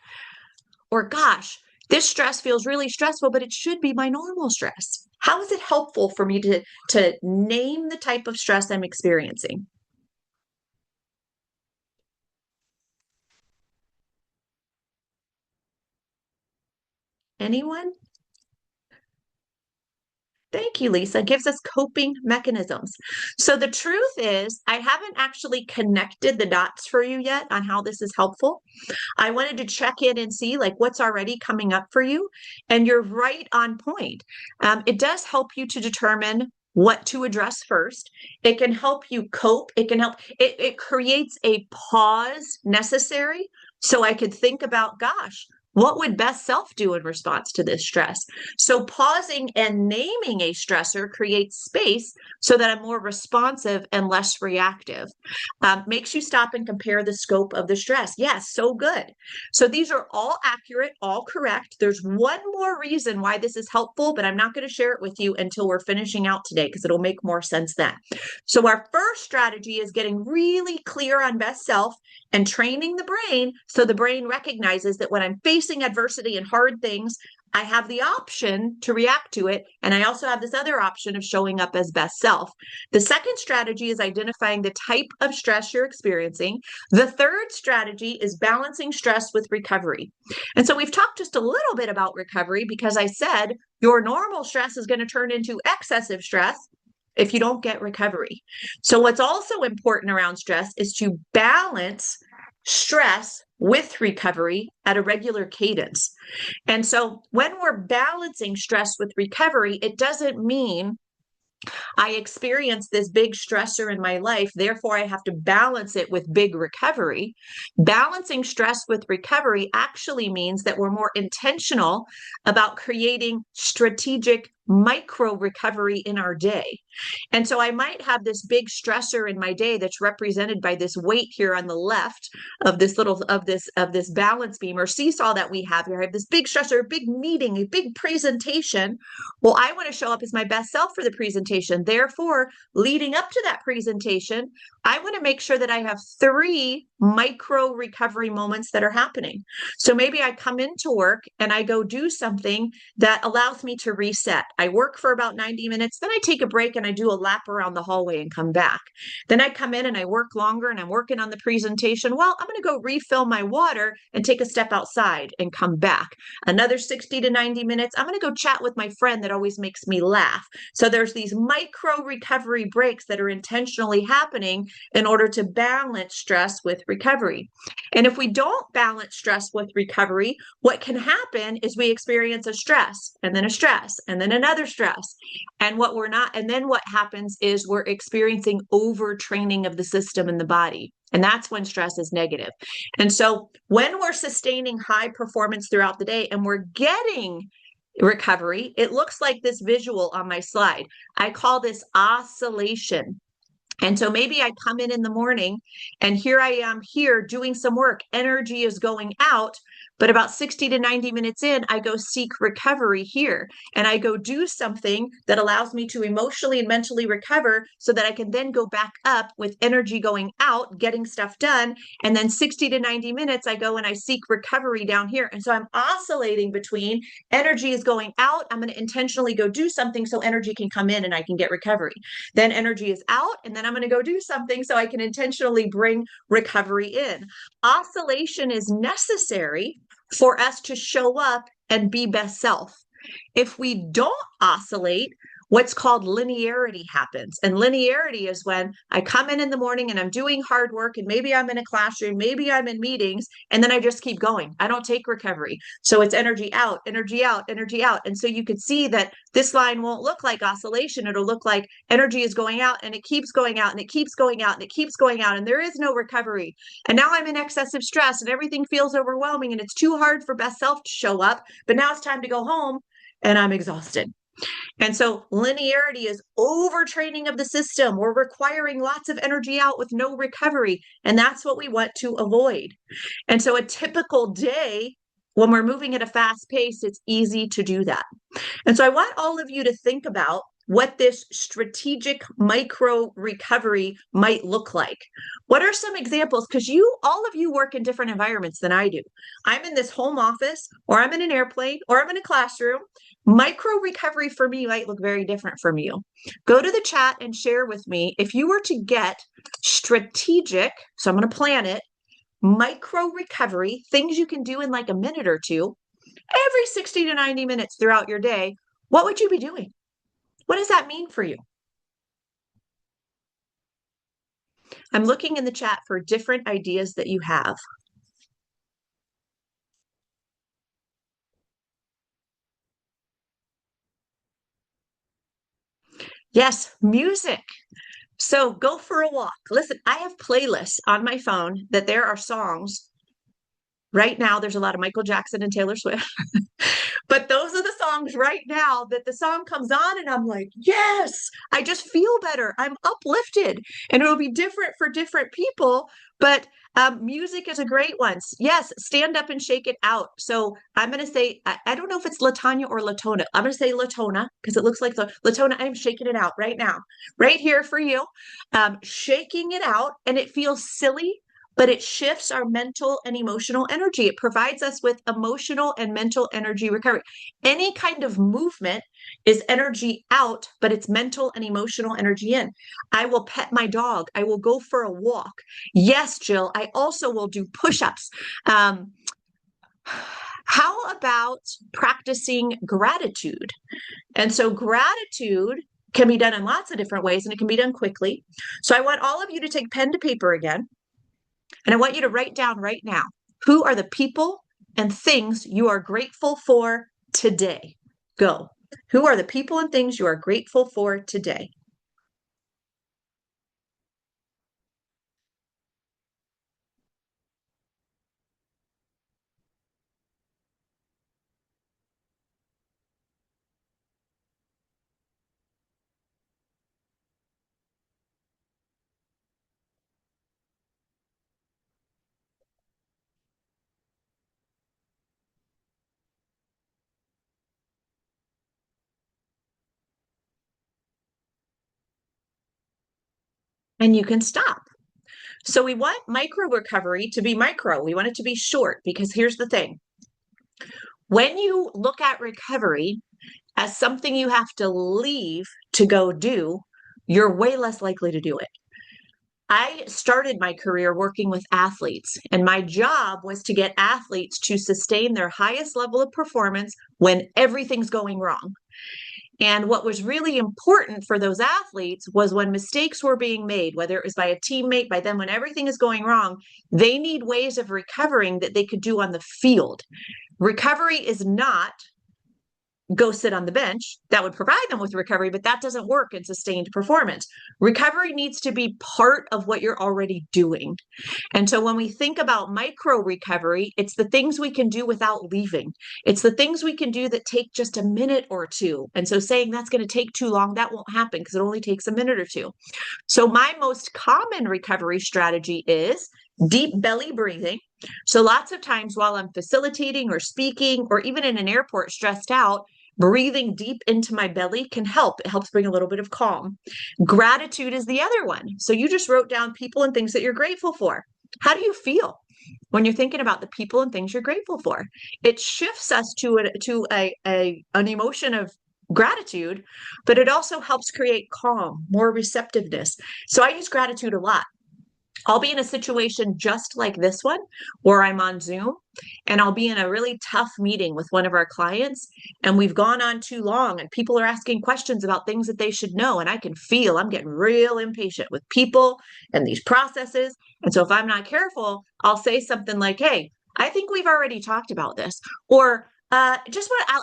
Or gosh, this stress feels really stressful, but it should be my normal stress. How is it helpful for me to name the type of stress I'm experiencing? Anyone? Thank you, Lisa. Gives us coping mechanisms. So the truth is, I haven't actually connected the dots for you yet on how this is helpful. I wanted to check in and see like what's already coming up for you. And you're right on point. It does help you to determine what to address first. It can help you cope. It can help, it creates a pause necessary so I could think about, gosh, what would best self do in response to this stress? So pausing and naming a stressor creates space so that I'm more responsive and less reactive. Makes you stop and compare the scope of the stress. Yes, so good. So these are all accurate, all correct. There's one more reason why this is helpful, but I'm not going to share it with you until we're finishing out today because it'll make more sense then. So our first strategy is getting really clear on best self and training the brain so the brain recognizes that when I'm facing adversity and hard things, I have the option to react to it. And I also have this other option of showing up as best self. The second strategy is identifying the type of stress you're experiencing. The third strategy is balancing stress with recovery. And so we've talked just a little bit about recovery because I said your normal stress is going to turn into excessive stress if you don't get recovery. So what's also important around stress is to balance stress with recovery at a regular cadence. And so when we're balancing stress with recovery, it doesn't mean I experience this big stressor in my life, therefore I have to balance it with big recovery. Balancing stress with recovery actually means that we're more intentional about creating strategic micro recovery in our day. And so I might have this big stressor in my day that's represented by this weight here on the left of this balance beam or seesaw that we have here. I have this big stressor, a big meeting, a big presentation. Well, I want to show up as my best self for the presentation. Therefore, leading up to that presentation, I want to make sure that I have 3 micro recovery moments that are happening. So maybe I come into work and I go do something that allows me to reset. I work for about 90 minutes, then I take a break and I do a lap around the hallway and come back. Then I come in and I work longer and I'm working on the presentation. Well, I'm going to go refill my water and take a step outside and come back. Another 60 to 90 minutes, I'm going to go chat with my friend that always makes me laugh. So there's these micro recovery breaks that are intentionally happening in order to balance stress with recovery. And if we don't balance stress with recovery, what can happen is we experience a stress and then a stress and then another stress. And then what happens is we're experiencing overtraining of the system in the body. And that's when stress is negative. And so when we're sustaining high performance throughout the day and we're getting recovery, it looks like this visual on my slide. I call this oscillation. And so maybe I come in the morning and here I am here doing some work. Energy is going out, but about 60 to 90 minutes in, I go seek recovery here. And I go do something that allows me to emotionally and mentally recover so that I can then go back up with energy going out, getting stuff done. And then 60 to 90 minutes, I go and I seek recovery down here. And so I'm oscillating between energy is going out. I'm going to intentionally go do something so energy can come in and I can get recovery. Then energy is out, and then I'm going to go do something so I can intentionally bring recovery in. Oscillation is necessary for us to show up and be best self. If we don't oscillate, what's called linearity happens. And linearity is when I come in the morning and I'm doing hard work and maybe I'm in a classroom, maybe I'm in meetings, and then I just keep going. I don't take recovery. So it's energy out, energy out, energy out. And so you could see that this line won't look like oscillation. It'll look like energy is going out and it keeps going out and it keeps going out and it keeps going out and there is no recovery. And now I'm in excessive stress and everything feels overwhelming and it's too hard for best self to show up. But now it's time to go home and I'm exhausted. And so linearity is overtraining of the system. We're requiring lots of energy out with no recovery. And that's what we want to avoid. And so a typical day, when we're moving at a fast pace, it's easy to do that. And so I want all of you to think about what this strategic micro recovery might look like. What are some examples? Because all of you work in different environments than I do. I'm in this home office, or I'm in an airplane, or I'm in a classroom. Micro recovery for me might look very different from you. Go to the chat and share with me if you were to get strategic, so I'm going to plan it, micro recovery, things you can do in like a minute or two, every 60 to 90 minutes throughout your day, what would you be doing? What does that mean for you? I'm looking in the chat for different ideas that you have. Yes, music. So go for a walk. Listen, I have playlists on my phone that there are songs. Right now, there's a lot of Michael Jackson and Taylor Swift. But those are the songs right now that the song comes on and I'm like, yes, I just feel better. I'm uplifted. And it'll be different for different people. But music is a great one. Yes, stand up and shake it out. So I'm going to say, I don't know if it's Latanya or Latona. I'm going to say Latona because it looks like Latona. I'm shaking it out right now, right here for you. Shaking it out. And it feels silly, but it shifts our mental and emotional energy. It provides us with emotional and mental energy recovery. Any kind of movement is energy out, but it's mental and emotional energy in. I will pet my dog. I will go for a walk. Yes, Jill, I also will do push-ups. How about practicing gratitude? And so gratitude can be done in lots of different ways, and it can be done quickly. So I want all of you to take pen to paper again. And I want you to write down right now, who are the people and things you are grateful for today? Go. Who are the people and things you are grateful for today? And you can stop. So we want micro recovery to be micro. We want it to be short because here's the thing. When you look at recovery as something you have to leave to go do, you're way less likely to do it. I started my career working with athletes, and my job was to get athletes to sustain their highest level of performance when everything's going wrong. And what was really important for those athletes was when mistakes were being made, whether it was by a teammate, by them, when everything is going wrong, they need ways of recovering that they could do on the field. Recovery is not go sit on the bench. That would provide them with recovery, but that doesn't work in sustained performance. Recovery needs to be part of what you're already doing. And so when we think about micro recovery, it's the things we can do without leaving. It's the things we can do that take just a minute or two. And so saying that's going to take too long, that won't happen because it only takes a minute or two. So my most common recovery strategy is deep belly breathing. So lots of times while I'm facilitating or speaking or even in an airport stressed out, breathing deep into my belly can help. It helps bring a little bit of calm. Gratitude is the other one. So you just wrote down people and things that you're grateful for. How do you feel when you're thinking about the people and things you're grateful for? It shifts us to an emotion of gratitude, but it also helps create calm, more receptiveness. So I use gratitude a lot. I'll be in a situation just like this one where I'm on Zoom and I'll be in a really tough meeting with one of our clients and we've gone on too long and people are asking questions about things that they should know. And I can feel I'm getting real impatient with people and these processes. And so if I'm not careful, I'll say something like, hey, I think we've already talked about this. Or I'll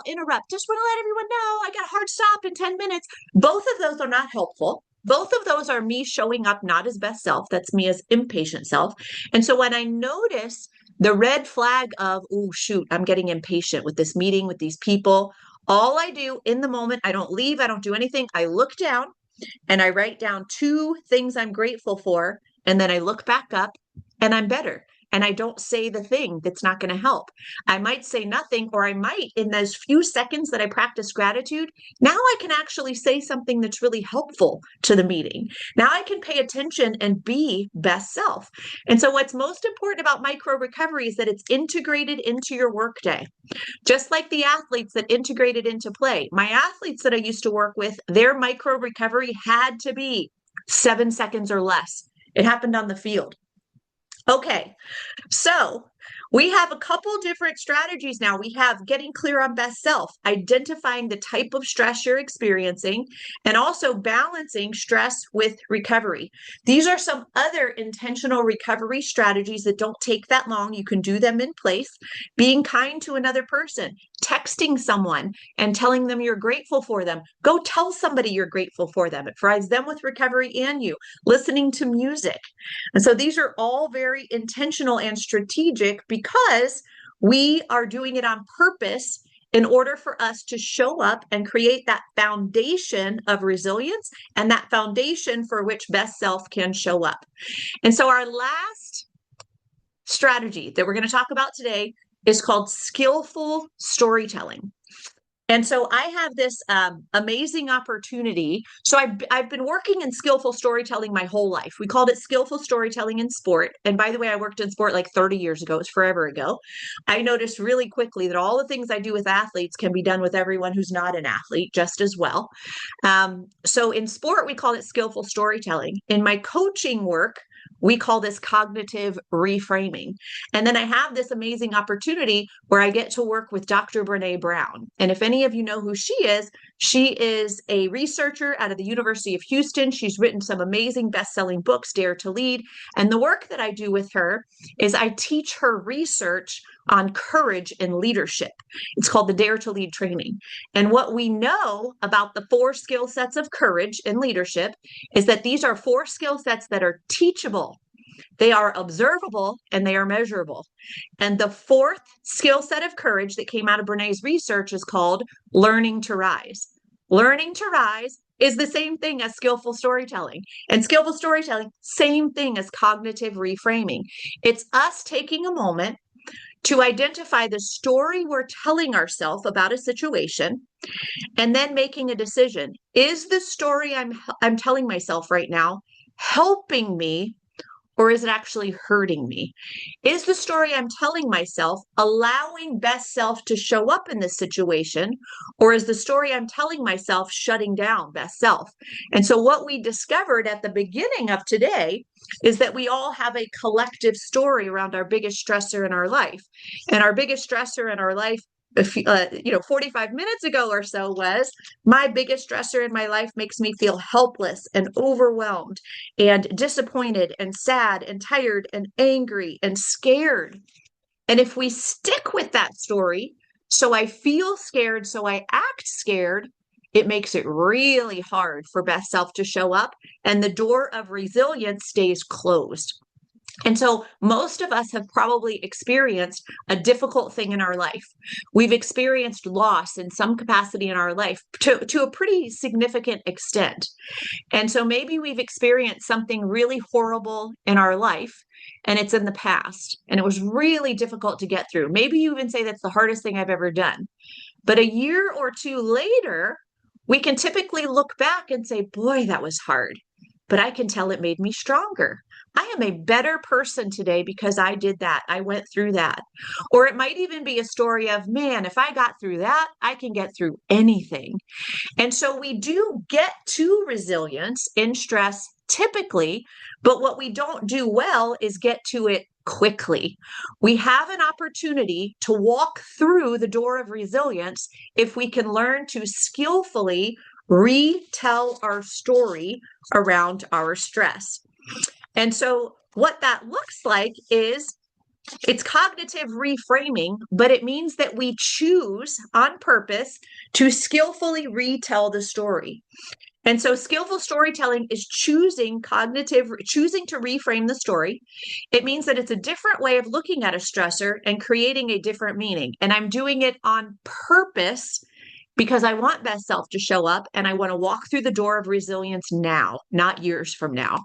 interrupt, just want to let everyone know I got a hard stop in 10 minutes. Both of those are not helpful. Both of those are me showing up not as best self. That's me as impatient self. And so when I notice the red flag of, oh, shoot, I'm getting impatient with this meeting, with these people, all I do in the moment, I don't leave, I don't do anything. I look down and I write down two things I'm grateful for. And then I look back up and I'm better. And I don't say the thing that's not going to help. I might say nothing, or I might, in those few seconds that I practice gratitude, now I can actually say something that's really helpful to the meeting. Now I can pay attention and be best self. And so, what's most important about micro recovery is that it's integrated into your workday. Just like the athletes that integrated into play. My athletes that I used to work with, their micro recovery had to be 7 seconds or less. It happened on the field. Okay, so we have a couple different strategies now. We have getting clear on best self, identifying the type of stress you're experiencing, and also balancing stress with recovery. These are some other intentional recovery strategies that don't take that long. You can do them in place. Being kind to another person, texting someone and telling them you're grateful for them. Go tell somebody you're grateful for them. It provides them with recovery and you. Listening to music. And so these are all very intentional and strategic because we are doing it on purpose in order for us to show up and create that foundation of resilience and that foundation for which best self can show up. And so our last strategy that we're going to talk about today is called skillful storytelling. And so I have this amazing opportunity. So I've been working in skillful storytelling my whole life. We called it skillful storytelling in sport. And by the way, I worked in sport like 30 years ago. It was forever ago. I noticed really quickly that all the things I do with athletes can be done with everyone who's not an athlete just as well. So in sport, we call it skillful storytelling. In my coaching work, we call this cognitive reframing. And then I have this amazing opportunity where I get to work with Dr. Brene Brown. And if any of you know who she is a researcher out of the University of Houston. She's written some amazing best-selling books, Dare to Lead. And the work that I do with her is I teach her research on courage and leadership. It's called the Dare to Lead training. And what we know about the 4 skill sets of courage and leadership is that these are 4 skill sets that are teachable, they are observable, and they are measurable. And the 4th skill set of courage that came out of Brene's research is called learning to rise. Learning to rise is the same thing as skillful storytelling. And skillful storytelling, same thing as cognitive reframing. It's us taking a moment to identify the story we're telling ourselves about a situation and then making a decision. Is the story I'm telling myself right now helping me, or is it actually hurting me? Is the story I'm telling myself allowing best self to show up in this situation, or is the story I'm telling myself shutting down best self? And so what we discovered at the beginning of today is that we all have a collective story around our biggest stressor in our life. And our biggest stressor in our life 45 minutes ago or so was my biggest stressor in my life makes me feel helpless and overwhelmed and disappointed and sad and tired and angry and scared. And if we stick with that story, so I feel scared, so I act scared, it makes it really hard for best self to show up, and the door of resilience stays closed. And so most of us have probably experienced a difficult thing in our life. We've experienced loss in some capacity in our life to a pretty significant extent. And so maybe we've experienced something really horrible in our life and it's in the past and it was really difficult to get through. Maybe you even say that's the hardest thing I've ever done. But a year or two later, we can typically look back and say, boy, that was hard. But I can tell it made me stronger. I am a better person today because I did that. I went through that. Or it might even be a story of, man, if I got through that, I can get through anything. And so we do get to resilience in stress typically, but what we don't do well is get to it quickly. We have an opportunity to walk through the door of resilience if we can learn to skillfully retell our story around our stress. And so what that looks like is it's cognitive reframing, but it means that we choose on purpose to skillfully retell the story. And so skillful storytelling is choosing to reframe the story. It means that it's a different way of looking at a stressor and creating a different meaning. And I'm doing it on purpose because I want best self to show up and I want to walk through the door of resilience now, not years from now.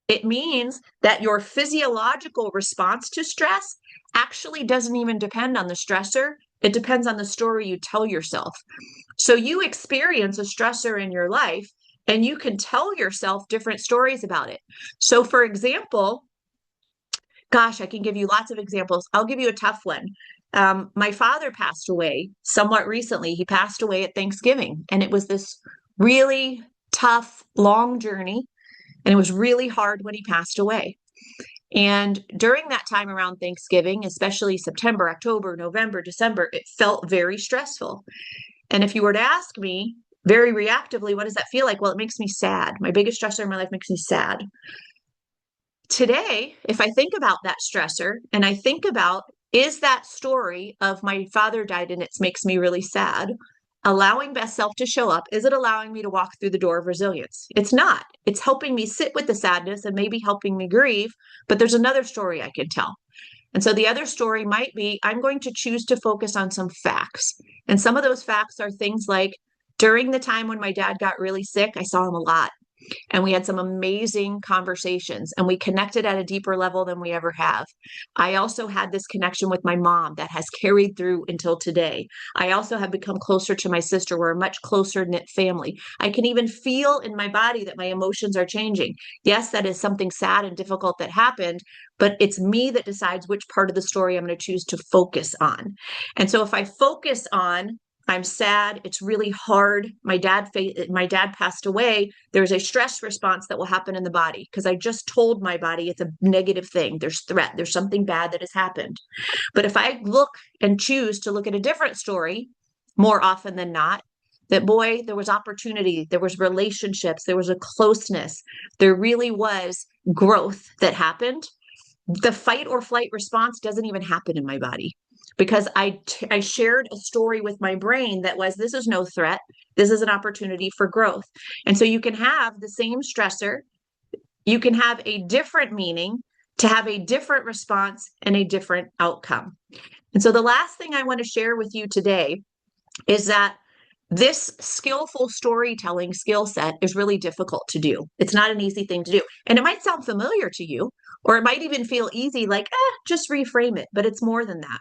It means that your physiological response to stress actually doesn't even depend on the stressor. It depends on the story you tell yourself. So you experience a stressor in your life and you can tell yourself different stories about it. So for example, gosh, I can give you lots of examples. I'll give you a tough one. My father passed away somewhat recently. He passed away at Thanksgiving, and it was this really tough, long journey. And it was really hard when he passed away. And during that time around Thanksgiving, especially September, October, November, December, it felt very stressful. And if you were to ask me very reactively, what does that feel like? Well, it makes me sad. My biggest stressor in my life makes me sad. Today, if I think about that stressor and I think about, is that story of my father died and it makes me really sad, allowing best self to show up, is it allowing me to walk through the door of resilience? It's not. It's helping me sit with the sadness and maybe helping me grieve, but there's another story I can tell. And so the other story might be, I'm going to choose to focus on some facts. And some of those facts are things like, during the time when my dad got really sick, I saw him a lot. and we had some amazing conversations, and we connected at a deeper level than we ever have. I also had this connection with my mom that has carried through until today. I also have become closer to my sister. We're a much closer knit family. I can even feel in my body that my emotions are changing. Yes, that is something sad and difficult that happened, but it's me that decides which part of the story I'm going to choose to focus on. And so if I focus on I'm sad. It's really hard. My dad passed away. There's a stress response that will happen in the body because I just told my body it's a negative thing. There's threat. There's something bad that has happened. But if I look and choose to look at a different story, more often than not, that boy, there was opportunity, there was relationships, there was a closeness, there really was growth that happened. The fight or flight response doesn't even happen in my body because I shared a story with my brain that was this is no threat. This is an opportunity for growth. And so you can have the same stressor, you can have a different meaning to have a different response and a different outcome. And so the last thing I want to share with you today is that this skillful storytelling skill set is really difficult to do. It's not an easy thing to do. And it might sound familiar to you, or it might even feel easy, like, just reframe it, but it's more than that.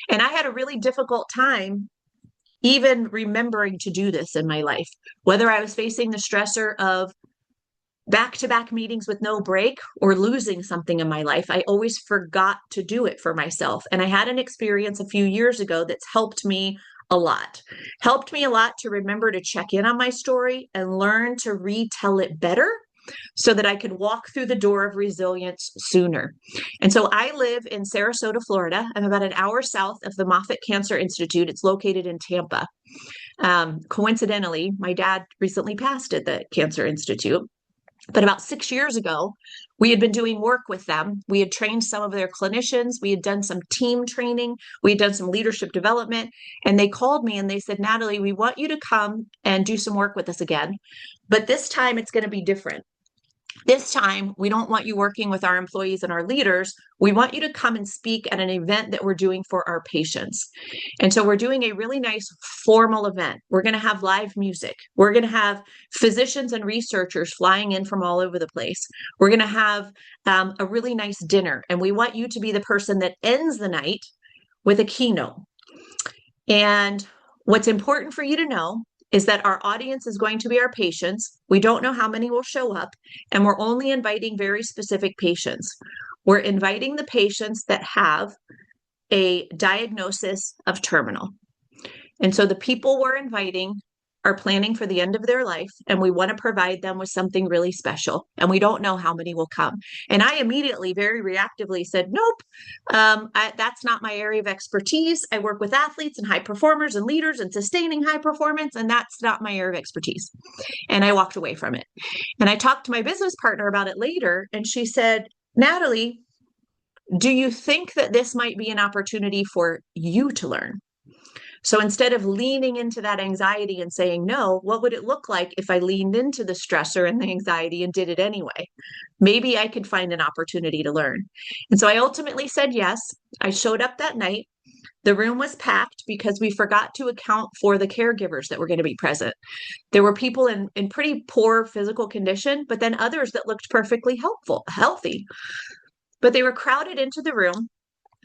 And I had a really difficult time even remembering to do this in my life, whether I was facing the stressor of back-to-back meetings with no break or losing something in my life. I always forgot to do it for myself. And I had an experience a few years ago that's helped me a lot. Helped me a lot to remember to check in on my story and learn to retell it better so that I could walk through the door of resilience sooner. And so I live in Sarasota, Florida. I'm about an hour south of the Moffitt Cancer Institute. It's located in Tampa. Coincidentally, my dad recently passed at the Cancer Institute. But about 6 years ago, we had been doing work with them. We had trained some of their clinicians. We had done some team training. We had done some leadership development. And they called me and they said, Natalie, we want you to come and do some work with us again. But this time it's going to be different. This time, we don't want you working with our employees and our leaders. We want you to come and speak at an event that we're doing for our patients. And so we're doing a really nice formal event. We're going to have live music. We're going to have physicians and researchers flying in from all over the place. We're going to have a really nice dinner. And we want you to be the person that ends the night with a keynote. And what's important for you to know is that our audience is going to be our patients. We don't know how many will show up, and we're only inviting very specific patients. We're inviting the patients that have a diagnosis of terminal. And so the people we're inviting are planning for the end of their life, and we want to provide them with something really special. And we don't know how many will come. And I immediately, very reactively said, nope, that's not my area of expertise. I work with athletes and high performers and leaders and sustaining high performance, and that's not my area of expertise. And I walked away from it. And I talked to my business partner about it later, and she said, Natalie, do you think that this might be an opportunity for you to learn? So instead of leaning into that anxiety and saying no, what would it look like if I leaned into the stressor and the anxiety and did it anyway? Maybe I could find an opportunity to learn. And so I ultimately said yes. I showed up that night. The room was packed because we forgot to account for the caregivers that were going to be present. There were people in pretty poor physical condition, but then others that looked perfectly healthy. But they were crowded into the room.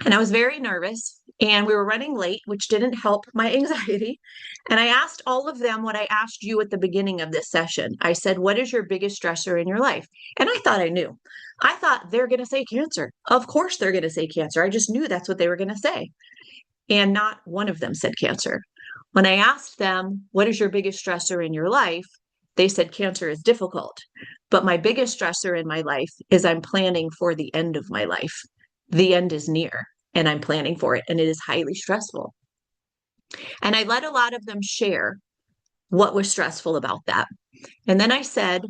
And I was very nervous and we were running late, which didn't help my anxiety. And I asked all of them what I asked you at the beginning of this session. I said, what is your biggest stressor in your life? And I thought I knew. I thought they're going to say cancer. Of course they're going to say cancer. I just knew that's what they were going to say. And not one of them said cancer. When I asked them, what is your biggest stressor in your life? They said cancer is difficult. But my biggest stressor in my life is I'm planning for the end of my life. The end is near and I'm planning for it, and it is highly stressful. And I let a lot of them share what was stressful about that. And then I said,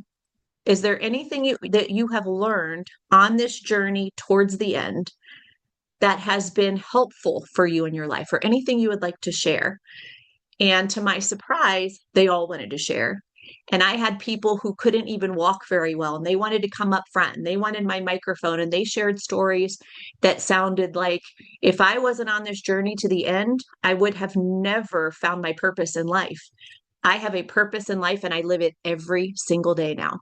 is there anything that you have learned on this journey towards the end that has been helpful for you in your life, or anything you would like to share? And to my surprise, they all wanted to share. And I had people who couldn't even walk very well, and they wanted to come up front and they wanted my microphone, and they shared stories that sounded like if I wasn't on this journey to the end, I would have never found my purpose in life. I have a purpose in life and I live it every single day now.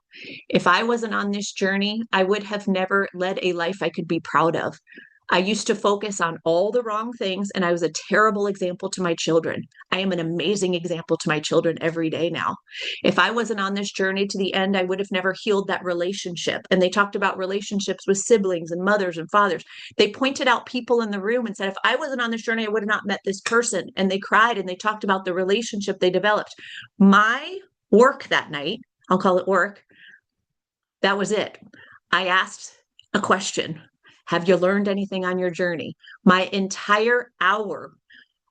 If I wasn't on this journey, I would have never led a life I could be proud of. I used to focus on all the wrong things, and I was a terrible example to my children. I am an amazing example to my children every day now. If I wasn't on this journey to the end, I would have never healed that relationship. And they talked about relationships with siblings and mothers and fathers. They pointed out people in the room and said, if I wasn't on this journey, I would have not met this person. And they cried and they talked about the relationship they developed. My work that night, I'll call it work, that was it. I asked a question. Have you learned anything on your journey? My entire hour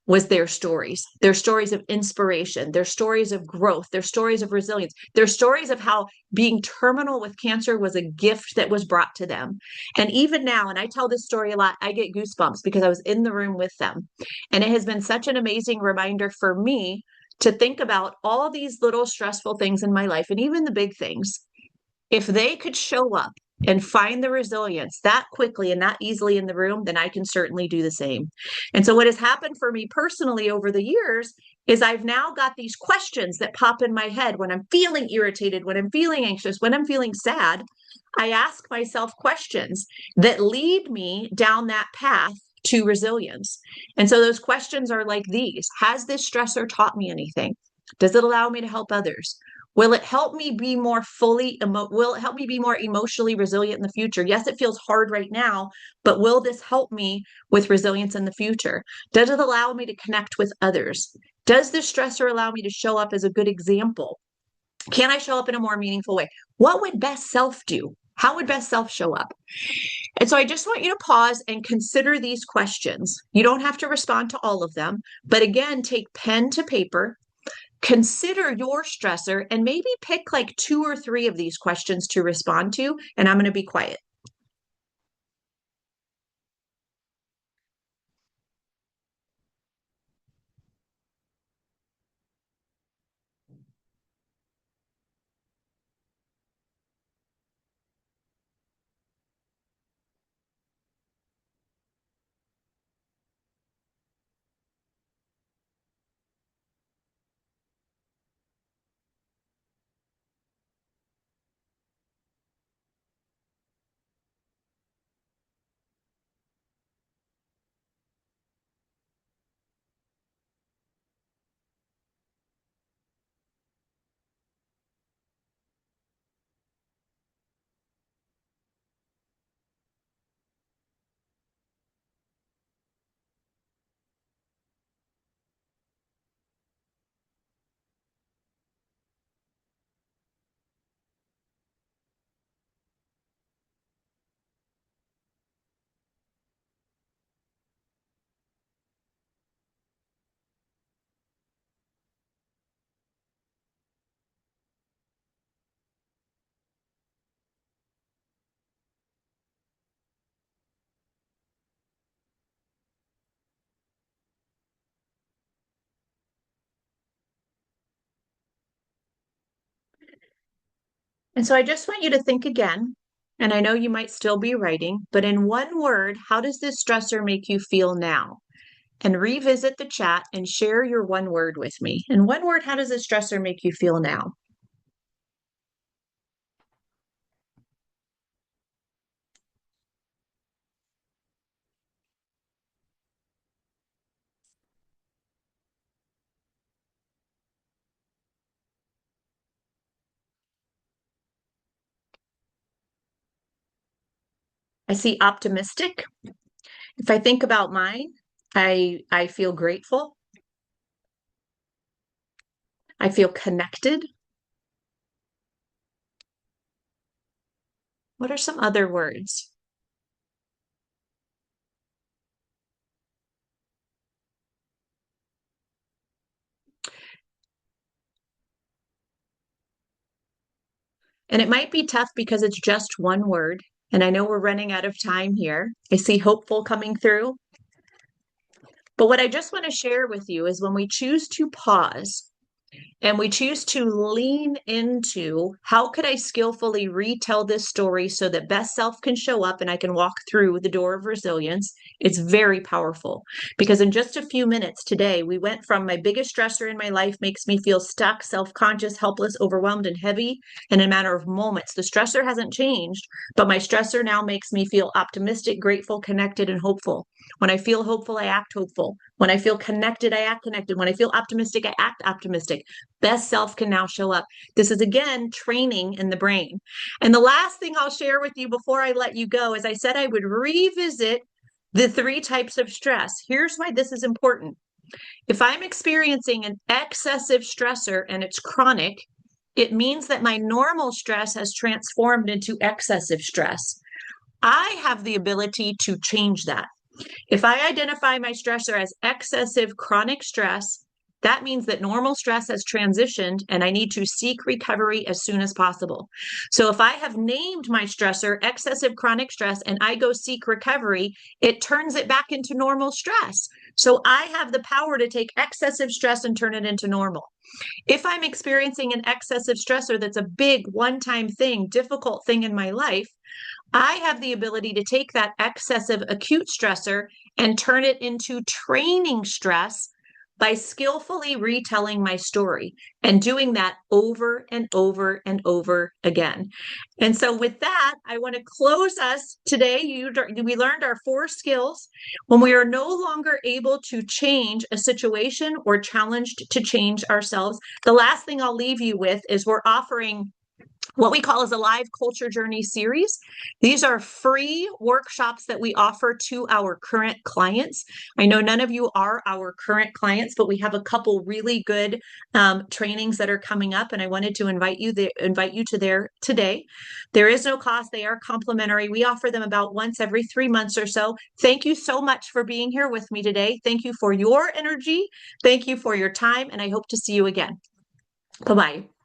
was their stories of inspiration, their stories of growth, their stories of resilience, their stories of how being terminal with cancer was a gift that was brought to them. And even now, and I tell this story a lot, I get goosebumps because I was in the room with them. And it has been such an amazing reminder for me to think about all these little stressful things in my life and even the big things. If they could show up and find the resilience that quickly and that easily in the room, then I can certainly do the same. And so, what has happened for me personally over the years is I've now got these questions that pop in my head when I'm feeling irritated, when I'm feeling anxious, when I'm feeling sad. I ask myself questions that lead me down that path to resilience. And so, those questions are like these: Has this stressor taught me anything? Does it allow me to help others? Will it help me be more will it help me be more emotionally resilient in the future? Yes, it feels hard right now, but will this help me with resilience in the future? Does it allow me to connect with others? Does this stressor allow me to show up as a good example? Can I show up in a more meaningful way? What would best self do? How would best self show up? And so I just want you to pause and consider these questions. You don't have to respond to all of them, but again, take pen to paper, consider your stressor, and maybe pick like two or three of these questions to respond to. And I'm going to be quiet. And so I just want you to think again. And I know you might still be writing, but in one word, how does this stressor make you feel now? And revisit the chat and share your one word with me. In one word, how does this stressor make you feel now? I see optimistic. If I think about mine, I feel grateful. I feel connected. What are some other words? And it might be tough because it's just one word. And I know we're running out of time here. I see hopeful coming through. But what I just want to share with you is when we choose to pause And we choose to lean into how could I skillfully retell this story so that best self can show up and I can walk through the door of resilience. It's very powerful because in just a few minutes today, we went from my biggest stressor in my life makes me feel stuck, self-conscious, helpless, overwhelmed, and heavy. In a matter of moments, the stressor hasn't changed, but my stressor now makes me feel optimistic, grateful, connected, and hopeful. When I feel hopeful, I act hopeful. When I feel connected, I act connected. When I feel optimistic, I act optimistic. Best self can now show up. This is again training in the brain. And the last thing I'll share with you before I let you go is I said I would revisit the 3 types of stress. Here's why this is important. If I'm experiencing an excessive stressor and it's chronic, it means that my normal stress has transformed into excessive stress. I have the ability to change that. If I identify my stressor as excessive chronic stress, that means that normal stress has transitioned and I need to seek recovery as soon as possible. So if I have named my stressor excessive chronic stress and I go seek recovery, it turns it back into normal stress. So I have the power to take excessive stress and turn it into normal. If I'm experiencing an excessive stressor that's a big one-time thing, difficult thing in my life, I have the ability to take that excessive acute stressor and turn it into training stress by skillfully retelling my story and doing that over and over and over again. And so with that, I want to close us today. We learned our 4 skills. When we are no longer able to change a situation or challenged to change ourselves, the last thing I'll leave you with is we're offering what we call as a live culture journey series. These are free workshops that we offer to our current clients. I know none of you are our current clients, but we have a couple really good trainings that are coming up, and I wanted to invite you to there today. There is no cost; they are complimentary. We offer them about once every 3 months or so. Thank you so much for being here with me today. Thank you for your energy. Thank you for your time, and I hope to see you again. Bye-bye.